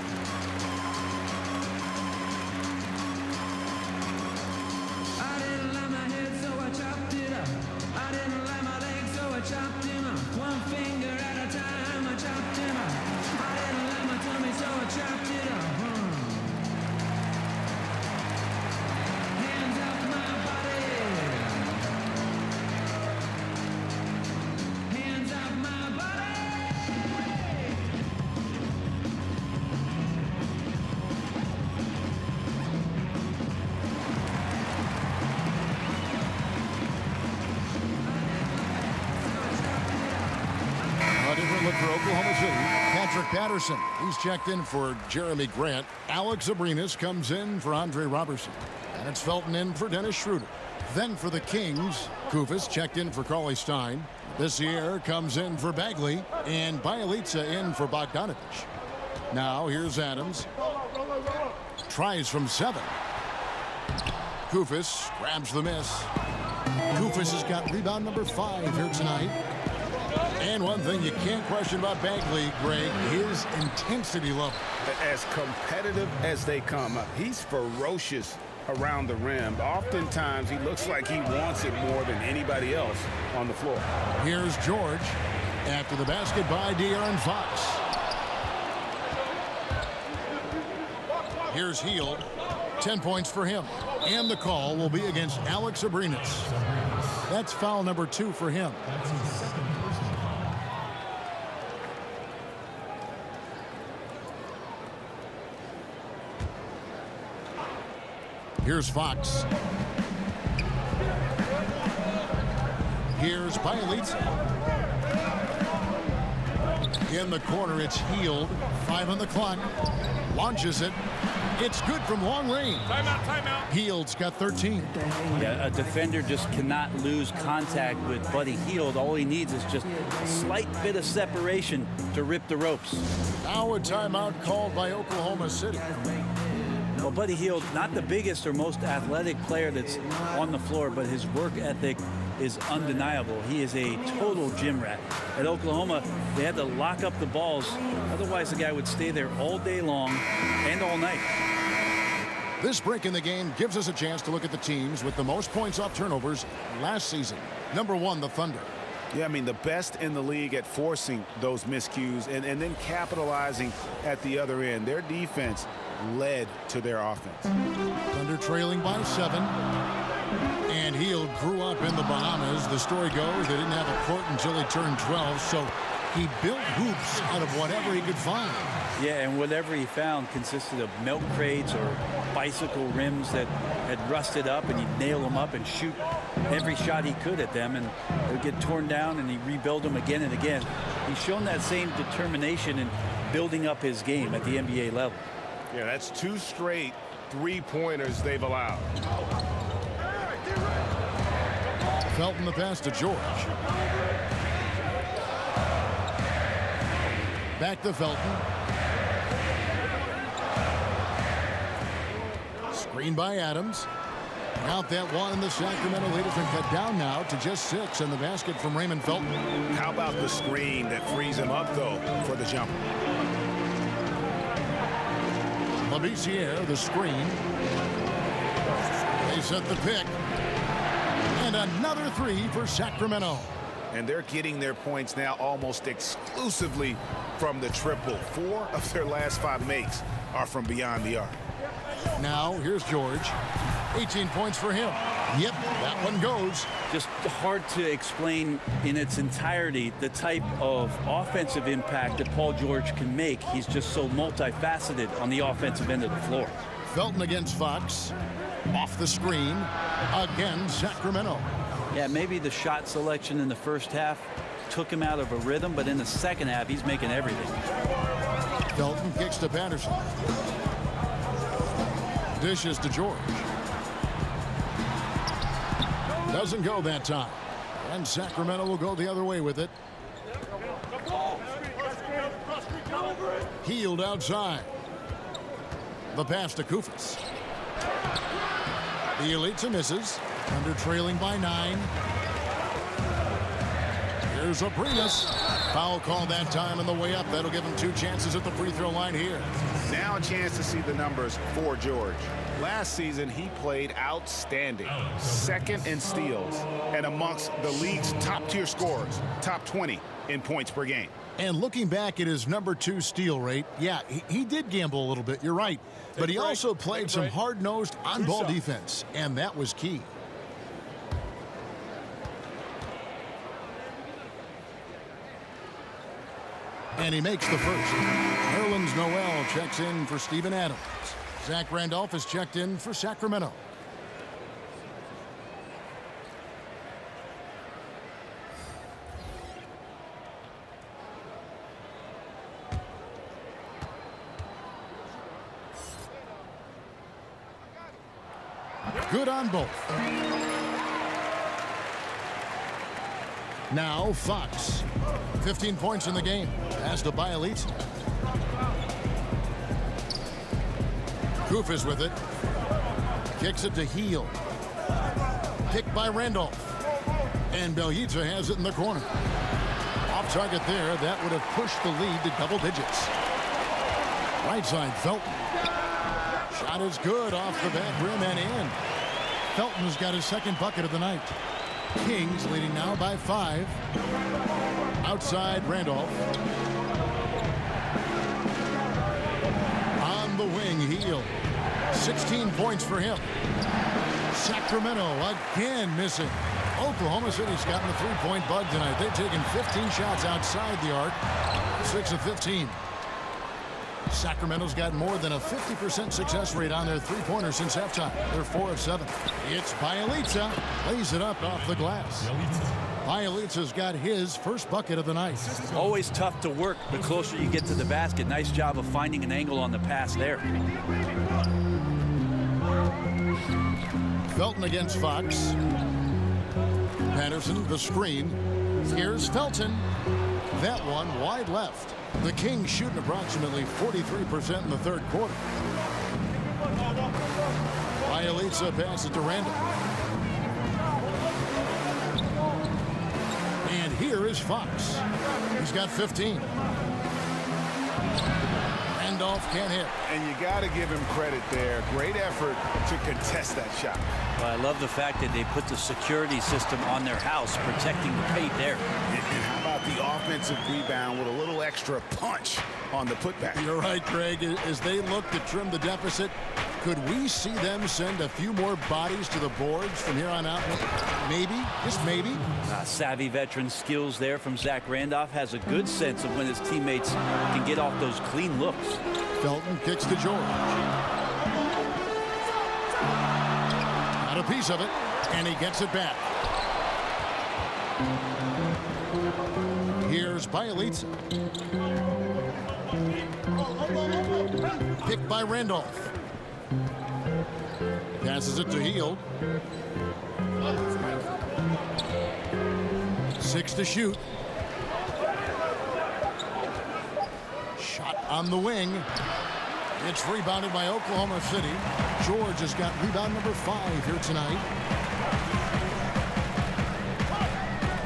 Look for Oklahoma City. Patrick Patterson. He's checked in for Jeremy Grant. Alex Abrinas comes in for Andre Robertson. And it's Felton in for Dennis Schroeder. Then for the Kings, Kufis checked in for Cauley Stein. This year comes in for Bagley. And Bielitsa in for Bogdanovich. Now here's Adams. Tries from 7. Kufis grabs the miss. Kufis has got rebound number 5 here tonight. And one thing you can't question about Bagley, Greg, his intensity level. As competitive as they come up, he's ferocious around the rim. Oftentimes, he looks like he wants it more than anybody else on the floor. Here's George after the basket by De'Aaron Fox. Here's Hield. 10 points for him. And the call will be against Alex Abrinas. That's foul number 2 for him. Here's Fox. Here's Bielitsa. In the corner, it's Hield. 5 on the clock. Launches it. It's good from long range. Timeout, timeout. Hield's got 13. Yeah, a defender just cannot lose contact with Buddy Hield. All he needs is just a slight bit of separation to rip the ropes. Now a timeout called by Oklahoma City. Well, Buddy Hield, not the biggest or most athletic player that's on the floor, but his work ethic is undeniable. He is a total gym rat. At Oklahoma, they had to lock up the balls. Otherwise, the guy would stay there all day long and all night. This break in the game gives us a chance to look at the teams with the most points off turnovers last season. Number 1, the Thunder. Yeah, I mean, the best in the league at forcing those miscues and then capitalizing at the other end. Their defense led to their offense. Thunder trailing by 7. And Hield grew up in the Bahamas. The story goes they didn't have a court until he turned 12, so he built hoops out of whatever he could find. Yeah, and whatever he found consisted of milk crates or bicycle rims that had rusted up, and he'd nail them up and shoot every shot he could at them, and they would get torn down, and he'd rebuild them again and again. He's shown that same determination in building up his game at the NBA level. Yeah, that's 2 straight three-pointers they've allowed. Felton the pass to George. Back to Felton. Screen by Adams. Out that one, and the Sacramento lead has been cut down now to just 6, and the basket from Raymond Felton. How about the screen that frees him up, though, for the jumper? Labissiere, the screen. They set the pick. And another 3 for Sacramento. And they're getting their points now almost exclusively from the triple. 4 of their last 5 makes are from beyond the arc. Now, here's George. 18 points for him. Yep, that one goes. Just hard to explain in its entirety the type of offensive impact that Paul George can make. He's just so multifaceted on the offensive end of the floor. Felton against Fox. Off the screen. Again, Sacramento. Yeah, maybe the shot selection in the first half took him out of a rhythm, but in the second half, he's making everything. Felton kicks to Patterson. Dishes to George. Doesn't go that time. And Sacramento will go the other way with it. Hield outside. The pass to Koufos. Bjelica misses. Under trailing by 9. Here's Aprinas. Foul call that time on the way up. That'll give him 2 chances at the free throw line here. Now a chance to see the numbers for George. Last season, he played outstanding. 2nd in steals and amongst the league's top-tier scorers, top 20 in points per game. And looking back at his number 2 steal rate, yeah, he did gamble a little bit. You're right. But he also played some hard-nosed on-ball defense, and that was key. And he makes the first. Nerlens Noel checks in for Steven Adams. Zach Randolph is checked in for Sacramento. Good on both. Now Fox. 15 points in the game. Pass to Bjelica. Koufos with it. Kicks it to Hield. Picked by Randolph. And Bjelica has it in the corner. Off target there. That would have pushed the lead to double digits. Right side, Felton. Shot is good off the back rim and in. Felton's got his 2nd bucket of the night. Kings leading now by 5. Outside Randolph. On the wing, Hield. 16 points for him. Sacramento again missing. Oklahoma City's gotten the 3-point bug tonight. They've taken 15 shots outside the arc. 6 of 15. Sacramento's got more than a 50% success rate on their 3-pointers since halftime. They're 4 of 7. It's Bjelica. Lays it up off the glass. Bjelica's got his first bucket of the night. Always tough to work the closer you get to the basket. Nice job of finding an angle on the pass there. Felton against Fox. Patterson, the screen. Here's Felton. That one wide left. The Kings shooting approximately 43% in the 3rd quarter. Bjelica passes to Randall. And here is Fox. He's got 15. Randolph can't hit. And you got to give him credit there. Great effort to contest that shot. Well, I love the fact that they put the security system on their house, protecting the paint there. And how about the offensive rebound with a little extra punch on the putback? You're right, Greg. As they look to trim the deficit, could we see them send a few more bodies to the boards from here on out? Maybe, just maybe. Savvy veteran skills there from Zach Randolph. Has a good sense of when his teammates can get off those clean looks. Felton kicks to George. Got a piece of it, and he gets it back. Here's Bielitsa. Picked by Randolph. Passes it to Hield. 6 to shoot. Shot on the wing. It's rebounded by Oklahoma City. George has got rebound number 5 here tonight.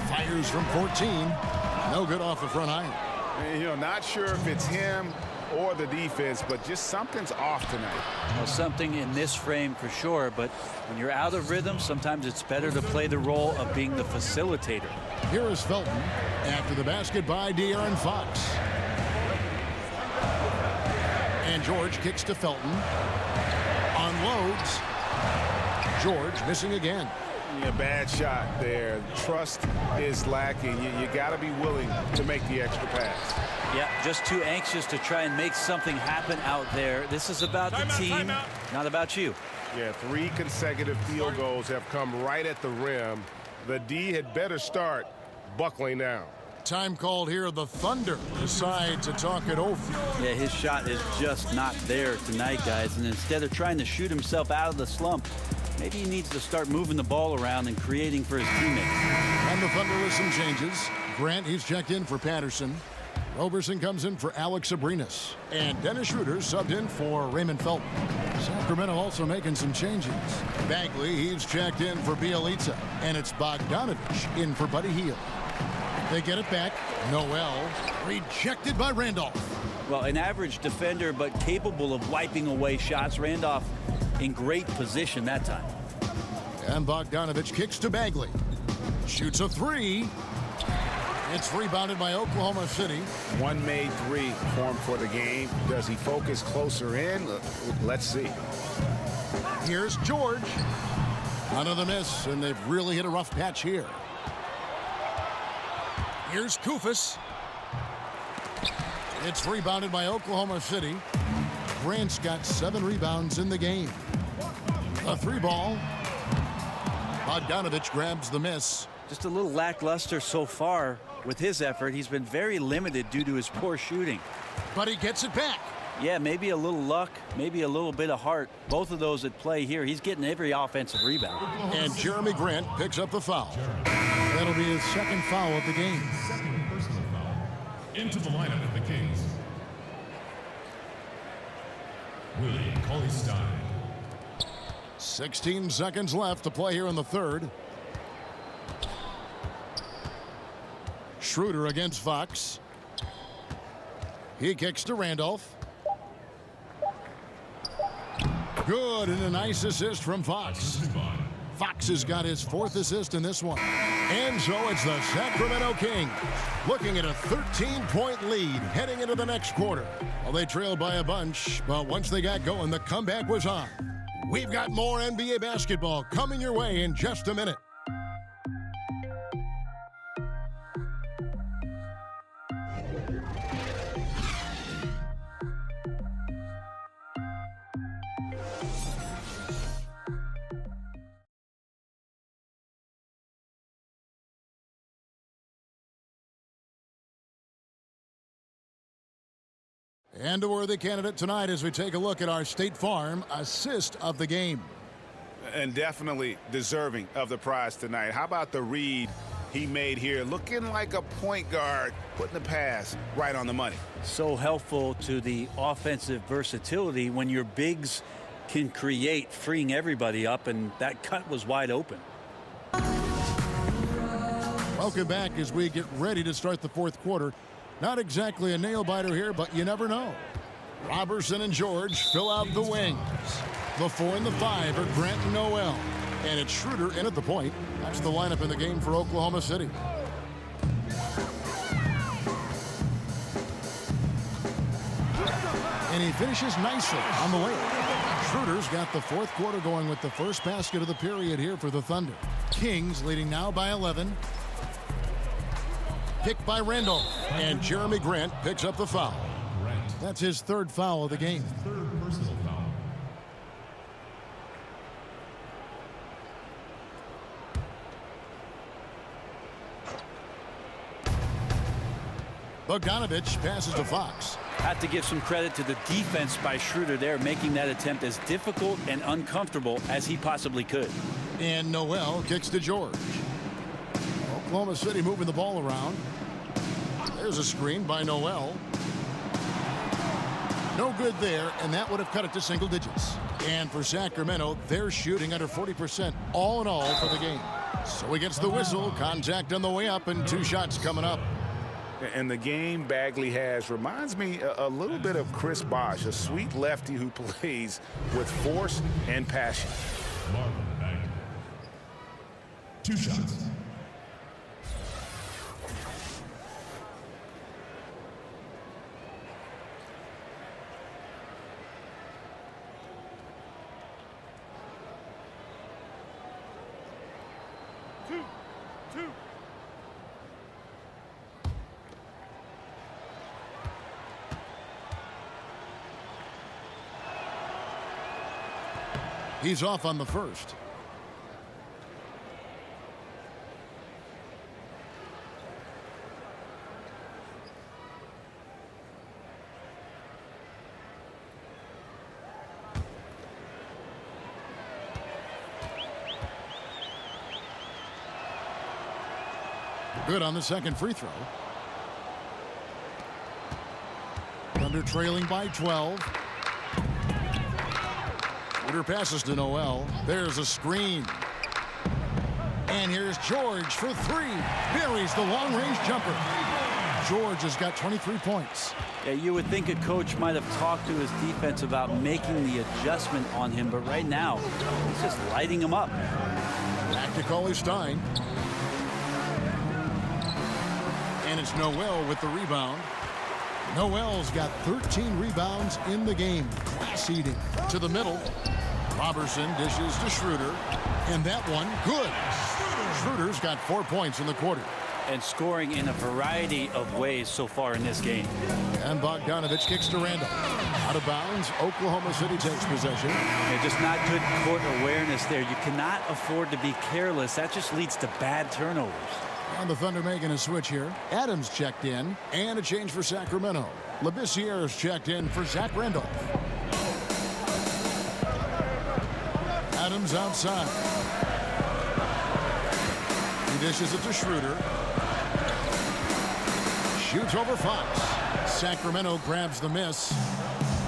Fires from 14. No good off the front iron. You know, not sure if it's him or the defense, but just something's off tonight. Well, something in this frame for sure, but when you're out of rhythm, sometimes it's better to play the role of being the facilitator. Here is Felton after the basket by De'Aaron Fox. And George kicks to Felton. Unloads. George missing again. A bad shot there. Trust is lacking. You got to be willing to make the extra pass. Yeah, just too anxious to try and make something happen out there. This is about the team, not about you. Yeah, 3 consecutive field goals have come right at the rim. The D had better start buckling down. Time called here. The Thunder decide to talk it over. Yeah, his shot is just not there tonight, guys. And instead of trying to shoot himself out of the slump, maybe he needs to start moving the ball around and creating for his teammates. And the Thunder with some changes. Grant, he's checked in for Patterson. Roberson comes in for Alex Abrinas. And Dennis Schroeder subbed in for Raymond Felton. Sacramento also making some changes. Bagley, he's checked in for Bielitsa. And it's Bogdanovich in for Buddy Hield. They get it back. Noel rejected by Randolph. Well, an average defender, but capable of wiping away shots. Randolph in great position that time. And Bogdanovich kicks to Bagley. Shoots a 3. It's rebounded by Oklahoma City. 1 made 3 formed for the game. Does he focus closer in? Let's see. Here's George. Another miss, and they've really hit a rough patch here. Here's Koufos. It's rebounded by Oklahoma City. Grant's got 7 rebounds in the game. A 3 ball. Bogdanovich grabs the miss. Just a little lackluster so far with his effort. He's been very limited due to his poor shooting. But he gets it back. Yeah, maybe a little luck, maybe a little bit of heart. Both of those at play here. He's getting every offensive rebound. And Jeremy Grant picks up the foul. That'll be his 2nd foul of the game. Second personal foul. Into the lineup of the Kings, Willie Cauley-Stein. 16 seconds left to play here in the 3rd. Schroeder against Fox. He kicks to Randolph. Good, and a nice assist from Fox. Fox has got his 4th assist in this one. And so it's the Sacramento Kings looking at a 13-point lead heading into the next quarter. Well, they trailed by a bunch, but once they got going, the comeback was on. We've got more NBA basketball coming your way in just a minute. And a worthy candidate tonight as we take a look at our State Farm assist of the game. And definitely deserving of the prize tonight. How about the read he made here? Looking like a point guard, putting the pass right on the money. So helpful to the offensive versatility when your bigs can create, freeing everybody up, and that cut was wide open. Welcome back as we get ready to start the 4th quarter. Not exactly a nail-biter here, but you never know. Robertson and George fill out the wings. The 4 and the 5 are Grant and Noel. And it's Schroeder in at the point. That's the lineup in the game for Oklahoma City. And he finishes nicely on the layup. Schroeder's got the fourth quarter going with the first basket of the period here for the Thunder. Kings leading now by 11. Picked by Randolph. And Jeremy Grant picks up the foul. That's his third foul of the game. Third personal foul. Bogdanovich passes to Fox. Have to give some credit to the defense by Schroeder there, making that attempt as difficult and uncomfortable as he possibly could. And Noel kicks to George. Oklahoma City moving the ball around. There's a screen by Noel. No good there, and that would have cut it to single digits. And for Sacramento, they're shooting under 40% all in all for the game. So he gets the whistle, contact on the way up, and 2 shots coming up. And the game Bagley has reminds me a little bit of Chris Bosh, a sweet lefty who plays with force and passion. Marvin Bagley. 2 shots. He's off on the first. Good on the second free throw. Thunder trailing by 12. Schroeder passes to Noel. There's a screen. And here's George for 3. Buries the long-range jumper. George has got 23 points. Yeah, you would think a coach might have talked to his defense about making the adjustment on him, but right now, he's just lighting him up. Back to Cauley-Stein. And it's Noel with the rebound. Noel's got 13 rebounds in the game. Class eating. To the middle. Robertson dishes to Schroeder. And that one, good. Schroeder's got 4 points in the quarter. And scoring in a variety of ways so far in this game. And Bogdanovich kicks to Randall. Out of bounds, Oklahoma City takes possession. Yeah, just not good court awareness there. You cannot afford to be careless. That just leads to bad turnovers. And the Thunder making a switch here. Adams checked in. And a change for Sacramento. Labissiere checked in for Zach Randolph. Adams outside. He dishes it to Schroeder. Shoots over Fox. Sacramento grabs the miss.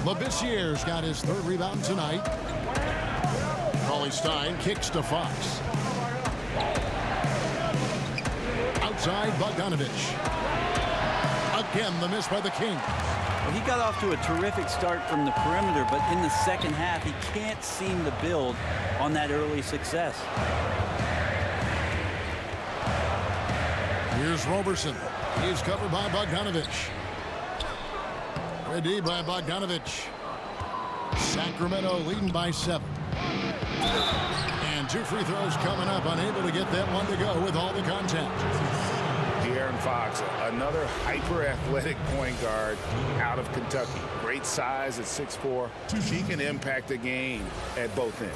Labissiere's got his 3rd rebound tonight. Cauley-Stein kicks to Fox. Outside Bogdanovich. Again, the miss by the King. Well, he got off to a terrific start from the perimeter, but in the second half, he can't seem to build on that early success. Here's Robertson. He's covered by Bogdanovich. Ready by Bogdanovich. Sacramento leading by 7. And 2 free throws coming up. Unable to get that one to go with all the contact. De'Aaron Fox, another hyper-athletic point guard out of Kentucky. Great size at 6'4". He can impact the game at both ends.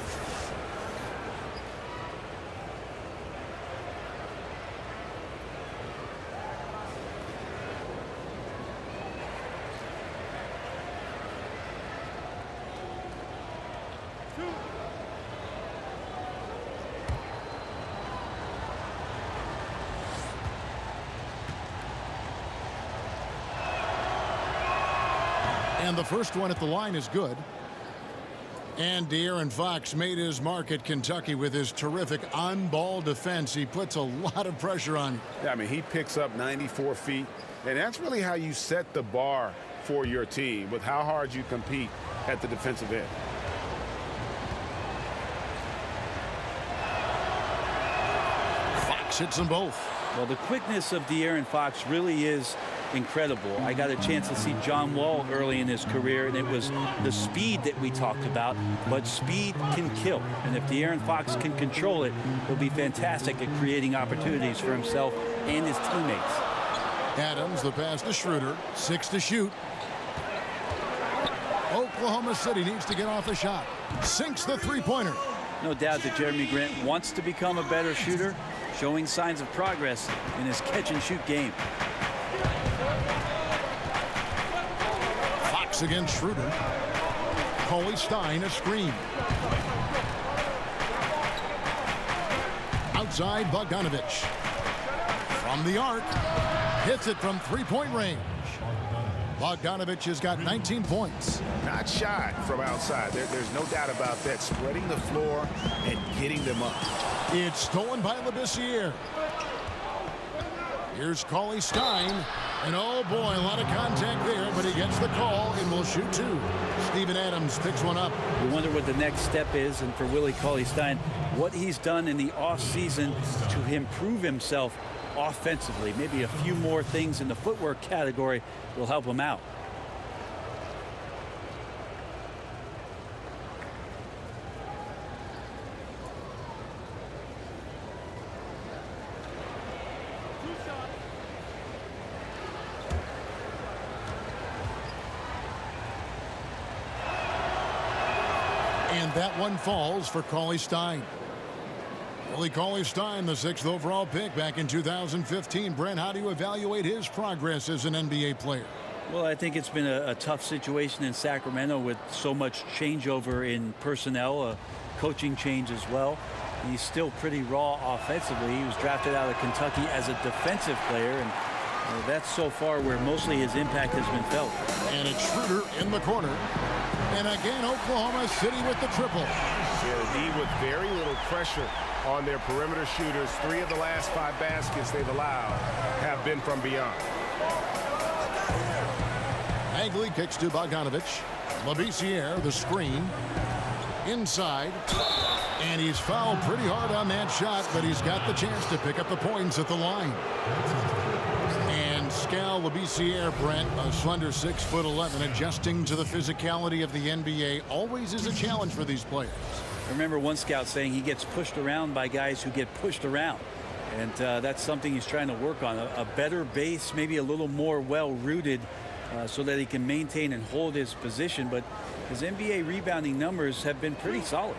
And the first one at the line is good. And De'Aaron Fox made his mark at Kentucky with his terrific on-ball defense. He puts a lot of pressure on. Yeah, I mean, he picks up 94 feet, and that's really how you set the bar for your team with how hard you compete at the defensive end. Fox hits them both. Well, the quickness of De'Aaron Fox really is incredible. I got a chance to see John Wall early in his career, and it was the speed that we talked about, but speed can kill. And if De'Aaron Fox can control it, he'll be fantastic at creating opportunities for himself and his teammates. Adams, the pass to Schroeder. 6 to shoot. Oklahoma City needs to get off the shot. Sinks the three-pointer. No doubt that Jeremy Grant wants to become a better shooter, showing signs of progress in his catch-and-shoot game. Fox against Schroeder. Cauley-Stein, a screen. Outside, Bogdanovich. From the arc. Hits it from three-point range. Bogdanovich has got 19 points. Not shy from outside. There's no doubt about that. Spreading the floor and getting them up. It's stolen by Labissiere. Here's Cauley-Stein. And oh boy, a lot of contact there, but he gets the call and will shoot two. Steven Adams picks one up. You wonder what the next step is, and for Willie Cauley-Stein, what he's done in the offseason to improve himself offensively. Maybe a few more things in the footwork category will help him out. And that one falls for Cauley-Stein. Willie Cauley-Stein, the 6th overall pick back in 2015. Brent, how do you evaluate his progress as an NBA player? Well, I think it's been a tough situation in Sacramento with so much changeover in personnel, a coaching change as well. He's still pretty raw offensively. He was drafted out of Kentucky as a defensive player, and that's so far where mostly his impact has been felt. And it's Schroeder in the corner. And again, Oklahoma City with the triple. Yeah, the D with very little pressure on their perimeter shooters. 3 of the last 5 baskets they've allowed have been from beyond. Hagley kicks to Bogdanovich. Labissiere, the screen. Inside. And he's fouled pretty hard on that shot, but he's got the chance to pick up the points at the line. And Skal Labissiere, Brent, a slender 6'11", adjusting to the physicality of the NBA, always is a challenge for these players. I remember one scout saying he gets pushed around by guys who get pushed around. And that's something he's trying to work on. A better base, maybe a little more well-rooted so that he can maintain and hold his position. But his NBA rebounding numbers have been pretty solid.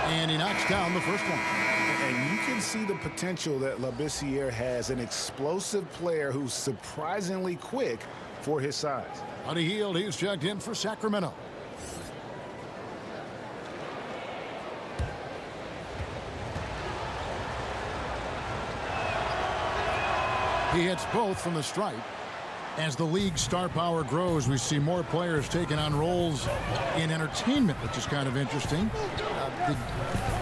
And he knocks down the first one. And you can see the potential that Labissiere has, an explosive player who's surprisingly quick for his size. Buddy Hield, he's checked in for Sacramento. He hits both from the stripe. As the league's star power grows, we see more players taking on roles in entertainment, which is kind of interesting.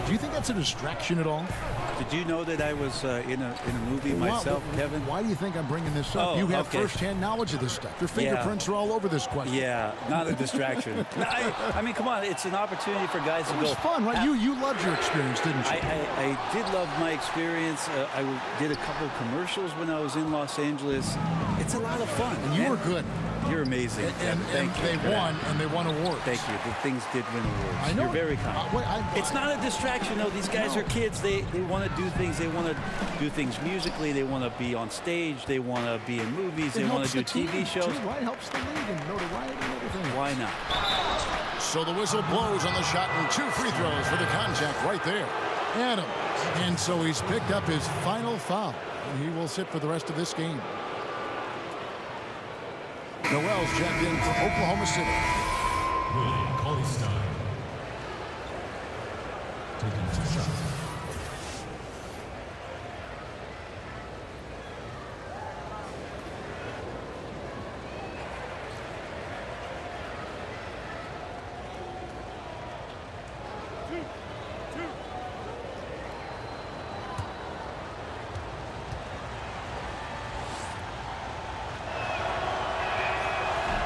Do you think that's a distraction at all? Did you know that I was in a movie myself, Kevin? Why do you think I'm bringing this up? You have firsthand knowledge of this stuff. Your fingerprints are all over this question. Yeah, not a distraction. I mean, come on, it's an opportunity for guys to go. It was fun, right? You loved your experience, didn't you? I did love my experience. I did a couple of commercials when I was in Los Angeles. It's a lot of fun. And you were good. You're amazing. And they won, and they won awards. Thank you. The things did win awards. I know. You're very kind. It's not a distraction, though. These guys are kids. They want to do things. They want to do things musically. They want to be on stage. They want to be in movies. They want to do TV shows. It helps the league and notoriety and everything. Why not? So the whistle blows on the shot, and 2 free throws for the contact right there. Adams. And so he's picked up his final foul, and he will sit for the rest of this game. Noel's checked in for Oklahoma City. Willie Cauley-Stein taking 2 shots.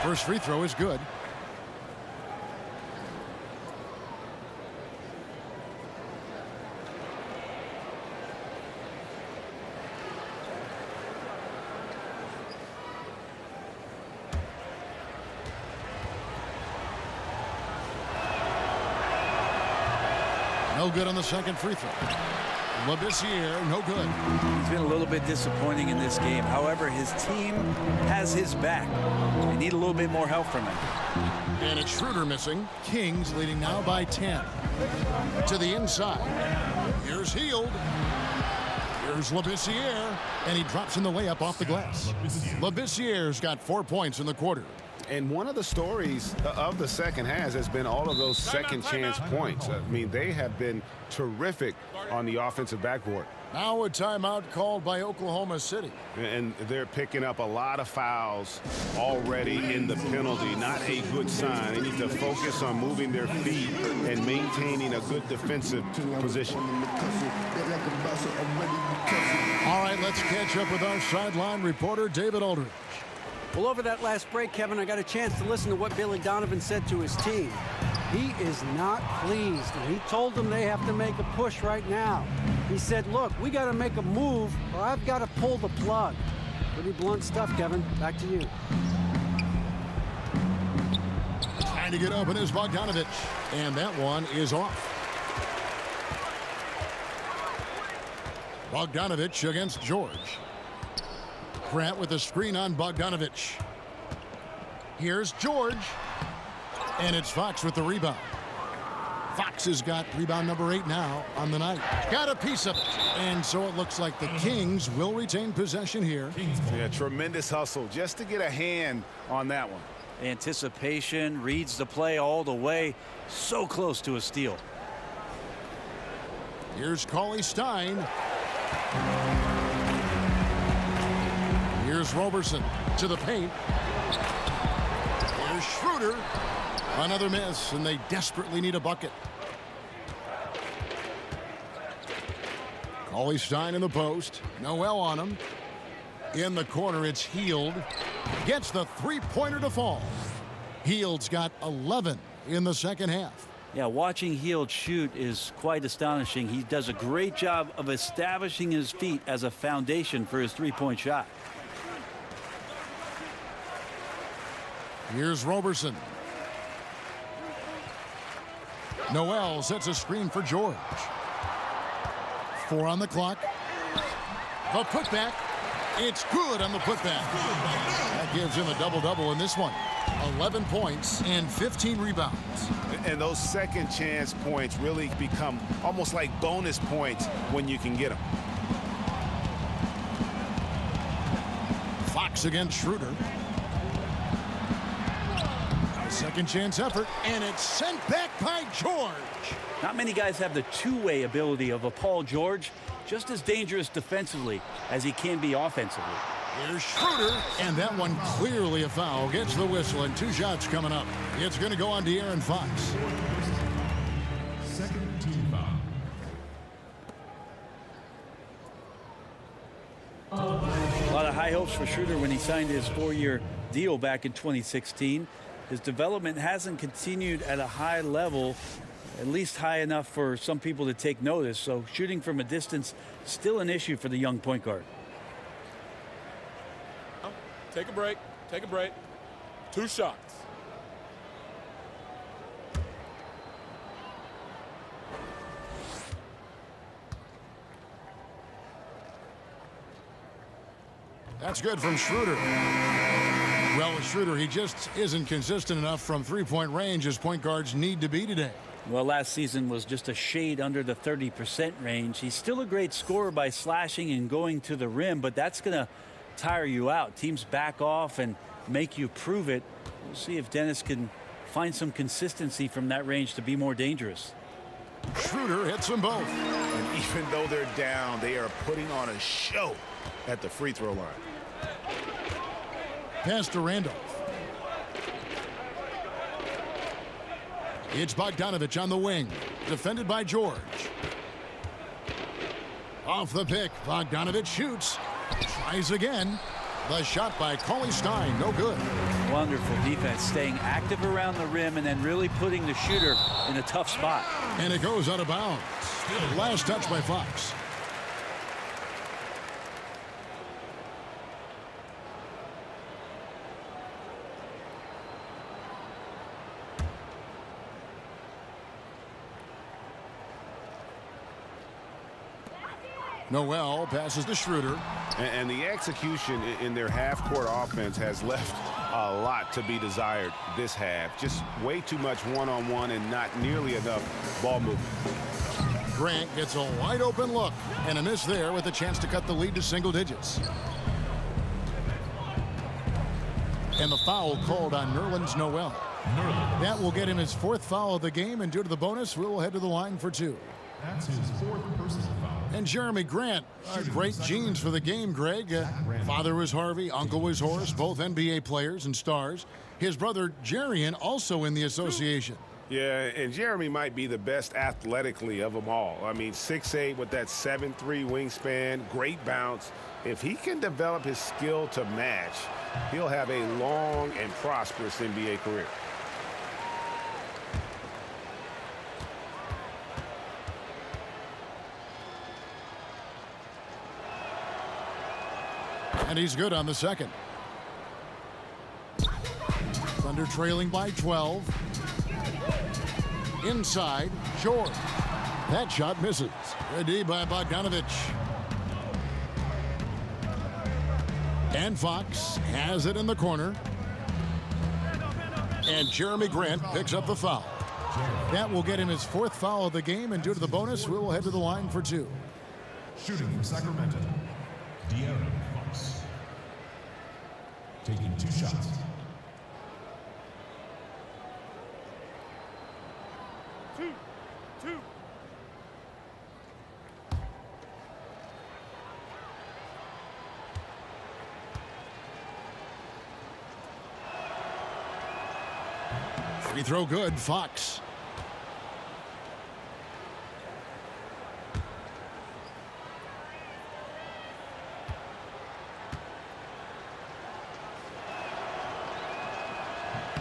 First free throw is good. No good on the second free throw. Labissiere, no good. He's been a little bit disappointing in this game. However, his team has his back. They need a little bit more help from him. And it's Schroeder missing. Kings leading now by 10. To the inside. Here's Hield. Here's Labissiere. And he drops in the layup off the glass. Labissiere's got 4 points in the quarter. And one of the stories of the second half has been all of those second chance points. I mean, they have been terrific on the offensive backboard. Now a timeout called by Oklahoma City. And they're picking up a lot of fouls already in the penalty. Not a good sign. They need to focus on moving their feet and maintaining a good defensive position. All right, let's catch up with our sideline reporter, David Aldridge. Well, over that last break, Kevin, I got a chance to listen to what Billy Donovan said to his team. He is not pleased, and he told them they have to make a push right now. He said, look, we got to make a move, or I've got to pull the plug. Pretty blunt stuff, Kevin. Back to you. Trying to get open is Bogdanovich, and that one is off. Bogdanovich against George. Grant with the screen on Bogdanovich. Here's George. And it's Fox with the rebound. Fox has got rebound number 8 now on the night. Got a piece of it. And so it looks like the Kings will retain possession here. Yeah, tremendous hustle just to get a hand on that one. Anticipation, reads the play all the way. So close to a steal. Here's Cauley-Stein. Here's Roberson to the paint. Here's Schroeder. Another miss, and they desperately need a bucket. Cauley-Stein in the post. Noel on him. In the corner, it's Hield. Gets the three-pointer to fall. Hield's got 11 in the second half. Yeah, watching Hield shoot is quite astonishing. He does a great job of establishing his feet as a foundation for his three-point shot. Here's Roberson. Noel sets a screen for George. 4 on the clock. The putback. It's good on the putback. That gives him a double-double in this one. 11 points and 15 rebounds. And those second chance points really become almost like bonus points when you can get them. Fox against Schroeder. Second chance effort, and it's sent back by George. Not many guys have the two-way ability of a Paul George, just as dangerous defensively as he can be offensively. Here's Schroeder, and that one clearly a foul. Gets the whistle, and 2 shots coming up. It's going to go on De'Aaron Fox. Second team foul. A lot of high hopes for Schroeder when he signed his 4-year deal back in 2016. His development hasn't continued at a high level, at least high enough for some people to take notice. So shooting from a distance, still an issue for the young point guard. Take a break. Take a break. 2 shots. That's good from Schroeder. Well, with Schroeder, he just isn't consistent enough from three-point range as point guards need to be today. Well, last season was just a shade under the 30% range. He's still a great scorer by slashing and going to the rim, but that's going to tire you out. Teams back off and make you prove it. We'll see if Dennis can find some consistency from that range to be more dangerous. Schroeder hits them both. And even though they're down, they are putting on a show at the free throw line. Pass to Randolph. It's Bogdanovich on the wing. Defended by George. Off the pick, Bogdanovich shoots. Tries again. The shot by Cauley-Stein, no good. Wonderful defense, staying active around the rim and then really putting the shooter in a tough spot. And it goes out of bounds. Last touch by Fox. Noel passes to Schroeder. And the execution in their half-court offense has left a lot to be desired this half. Just way too much one-on-one and not nearly enough ball movement. Grant gets a wide open look and a miss there with a chance to cut the lead to single digits. And the foul called on Nerlens Noel. That will get him his 4th foul of the game, and due to the bonus, we'll head to the line for 2. That's his 4th personal foul. And Jeremy Grant, great genes for the game, Greg. Father was Harvey, uncle was Horace, both NBA players and stars. His brother Jerian also in the association. Yeah, and Jeremy might be the best athletically of them all. I mean, 6'8" with that 7'3" wingspan, great bounce. If he can develop his skill to match, he'll have a long and prosperous NBA career. And he's good on the second. Thunder trailing by 12. Inside, George. That shot misses. Good D by Bogdanovic. And Fox has it in the corner. And Jeremy Grant picks up the foul. That will get him his 4th foul of the game, and due to the bonus, we will head to the line for 2. Shooting for Sacramento, De'Aaron Fox. Taking 2 shots. Two. Free throw good, Fox.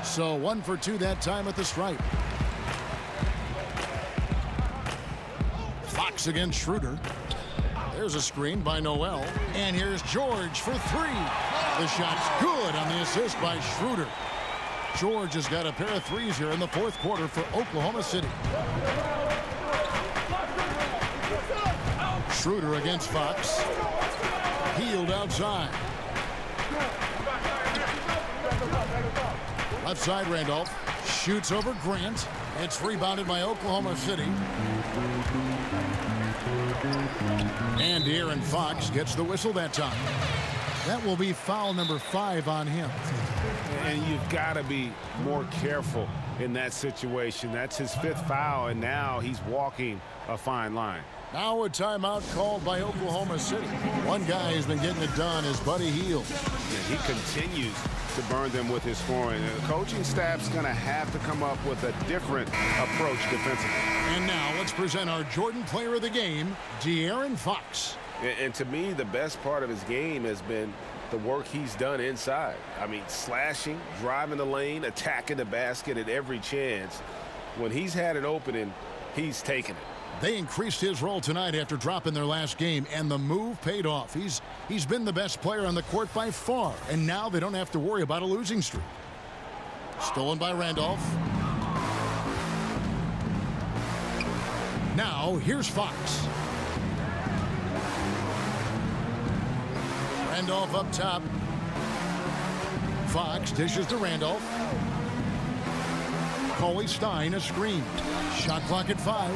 So 1 for 2 that time at the stripe. Fox against Schroeder. There's a screen by Noel. And here's George for 3. The shot's good on the assist by Schroeder. George has got a pair of threes here in the 4th quarter for Oklahoma City. Schroeder against Fox. Healed outside. Left side, Randolph shoots over Grant. It's rebounded by Oklahoma City. And De'Aaron Fox gets the whistle that time. That will be foul number 5 on him. And you've got to be more careful in that situation. That's his 5th foul, and now he's walking a fine line. Now a timeout called by Oklahoma City. One guy has been getting it done is Buddy Hield. And he continues to burn them with his scoring. The coaching staff's going to have to come up with a different approach defensively. And now let's present our Jordan Player of the Game, De'Aaron Fox. And to me, the best part of his game has been the work he's done inside. I mean, slashing, driving the lane, attacking the basket at every chance. When he's had an opening, he's taken it. They increased his role tonight after dropping their last game, and the move paid off. He's been the best player on the court by far, and now they don't have to worry about a losing streak. Stolen by Randolph. Now, here's Fox. Randolph up top. Fox dishes to Randolph. Cauley-Stein a screen. Shot clock at 5.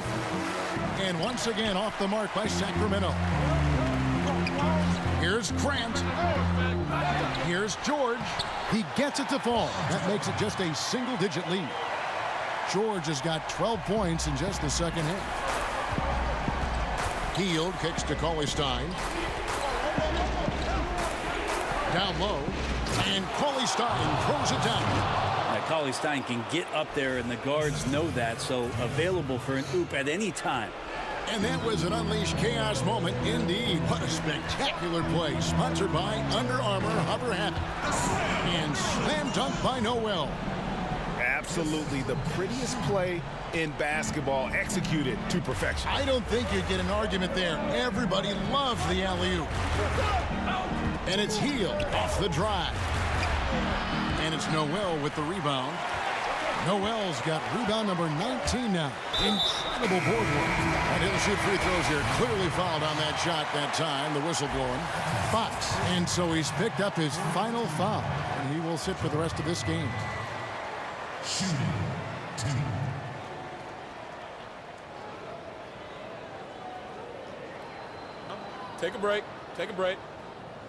And once again off the mark by Sacramento. Here's Grant. Here's George. He gets it to fall. That makes it just a single-digit lead. George has got 12 points in just the second half. Hield kicks to Cauley-Stein. Down low. And Cauley-Stein throws it down. Cauley-Stein can get up there, and the guards know that, so available for an oop at any time. And that was an unleashed chaos moment indeed. What a spectacular play. Sponsored by Under Armour Hover Habit. And slam dunk by Noel. Absolutely the prettiest play in basketball, executed to perfection. I don't think you'd get an argument there. Everybody loves the alley-oop. And it's Hield off the drive. And it's Noel with the rebound. Noel's got rebound number 19 now. Incredible board work. And he'll shoot free throws here. Clearly fouled on that shot that time. The whistle blowing. Fox. And so he's picked up his final foul. And he will sit for the rest of this game. Shooting team. Take a break. Take a break.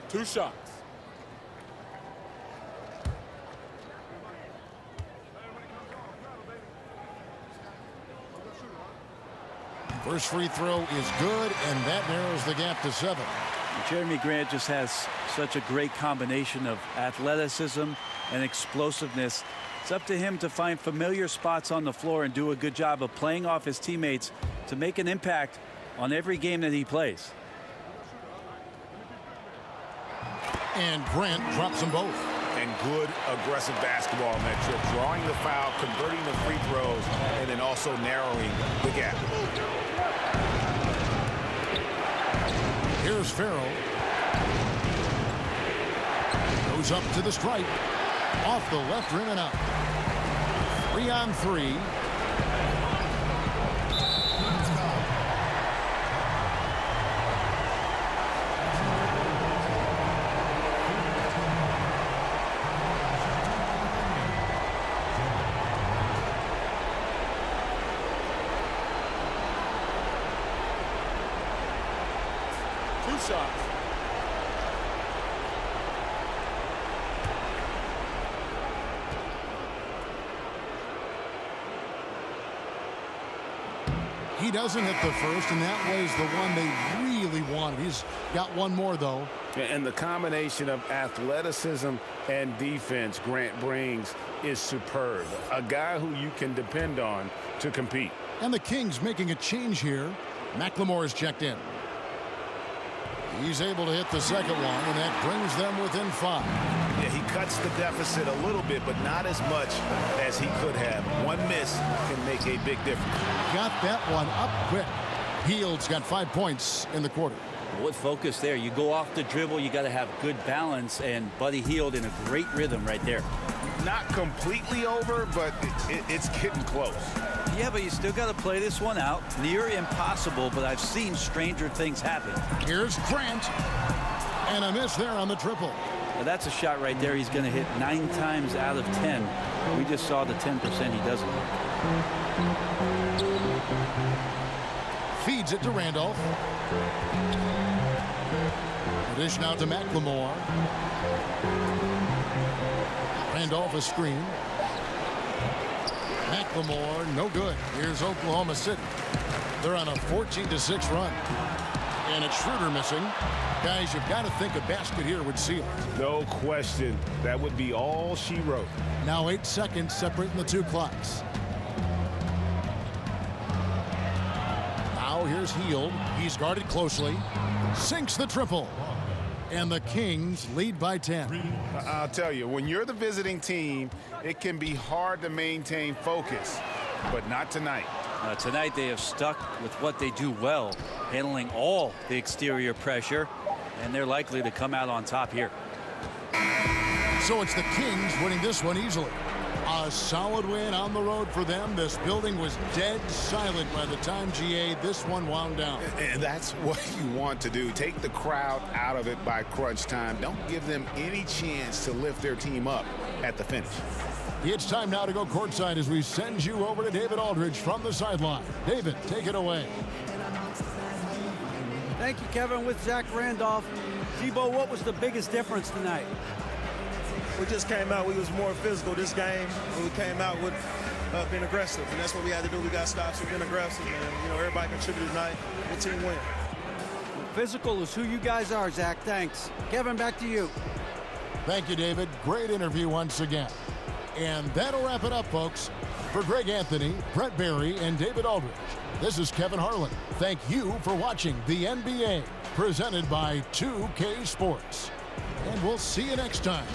2 shots. First free throw is good, and that narrows the gap to 7. Jeremy Grant just has such a great combination of athleticism and explosiveness. It's up to him to find familiar spots on the floor and do a good job of playing off his teammates to make an impact on every game that he plays. And Grant drops them both. And good aggressive basketball on that trip. Drawing the foul, converting the free throws, and then also narrowing the gap. Here's Farrell. Goes up to the stripe. Off the left rim and out. 3 on 3. Shots. He doesn't hit the first, and that was the one they really wanted. He's got one more, though. And the combination of athleticism and defense Grant brings is superb. A guy who you can depend on to compete. And the Kings making a change here. McLemore is checked in. He's able to hit the second one, and that brings them within 5. Yeah, he cuts the deficit a little bit, but not as much as he could have. One miss can make a big difference. Got that one up quick. Hield's got 5 points in the quarter. What focus there. You go off the dribble, you got to have good balance, and Buddy Hield in a great rhythm right there. Not completely over, but it's getting close. Yeah, but you still got to play this one out. Near impossible, but I've seen stranger things happen. Here's Grant. And a miss there on the triple. Now that's a shot right there he's going to hit 9 times out of 10. We just saw the 10% he doesn't. Feeds it to Randolph. Dish now to McLemore. Randolph a screen. McLemore, no good. Here's Oklahoma City. They're on a 14-6 run. And it's Schroeder missing. Guys, you've got to think a basket here would seal it. No question. That would be all she wrote. Now 8 seconds separating the 2 clocks. Now here's Hield. He's guarded closely. Sinks the triple. And the Kings lead by 10. I'll tell you, when you're the visiting team, it can be hard to maintain focus, but not tonight. Tonight they have stuck with what they do well, handling all the exterior pressure, and they're likely to come out on top here. So it's the Kings winning this one easily. A solid win on the road for them. This building was dead silent by the time GA this one wound down. And that's what you want to do. Take the crowd out of it by crunch time. Don't give them any chance to lift their team up at the finish. It's time now to go courtside as we send you over to David Aldridge from the sideline. David, take it away. Thank you, Kevin. With Zach Randolph. Zebo, what was the biggest difference tonight? We just came out. We was more physical this game. We came out with being aggressive, and that's what we had to do. We got stops with being aggressive, and everybody contributed tonight. The team win. Physical is who you guys are, Zach. Thanks. Kevin, back to you. Thank you, David. Great interview once again. And that'll wrap it up, folks. For Greg Anthony, Brent Barry, and David Aldridge, this is Kevin Harlan. Thank you for watching the NBA, presented by 2K Sports. And we'll see you next time.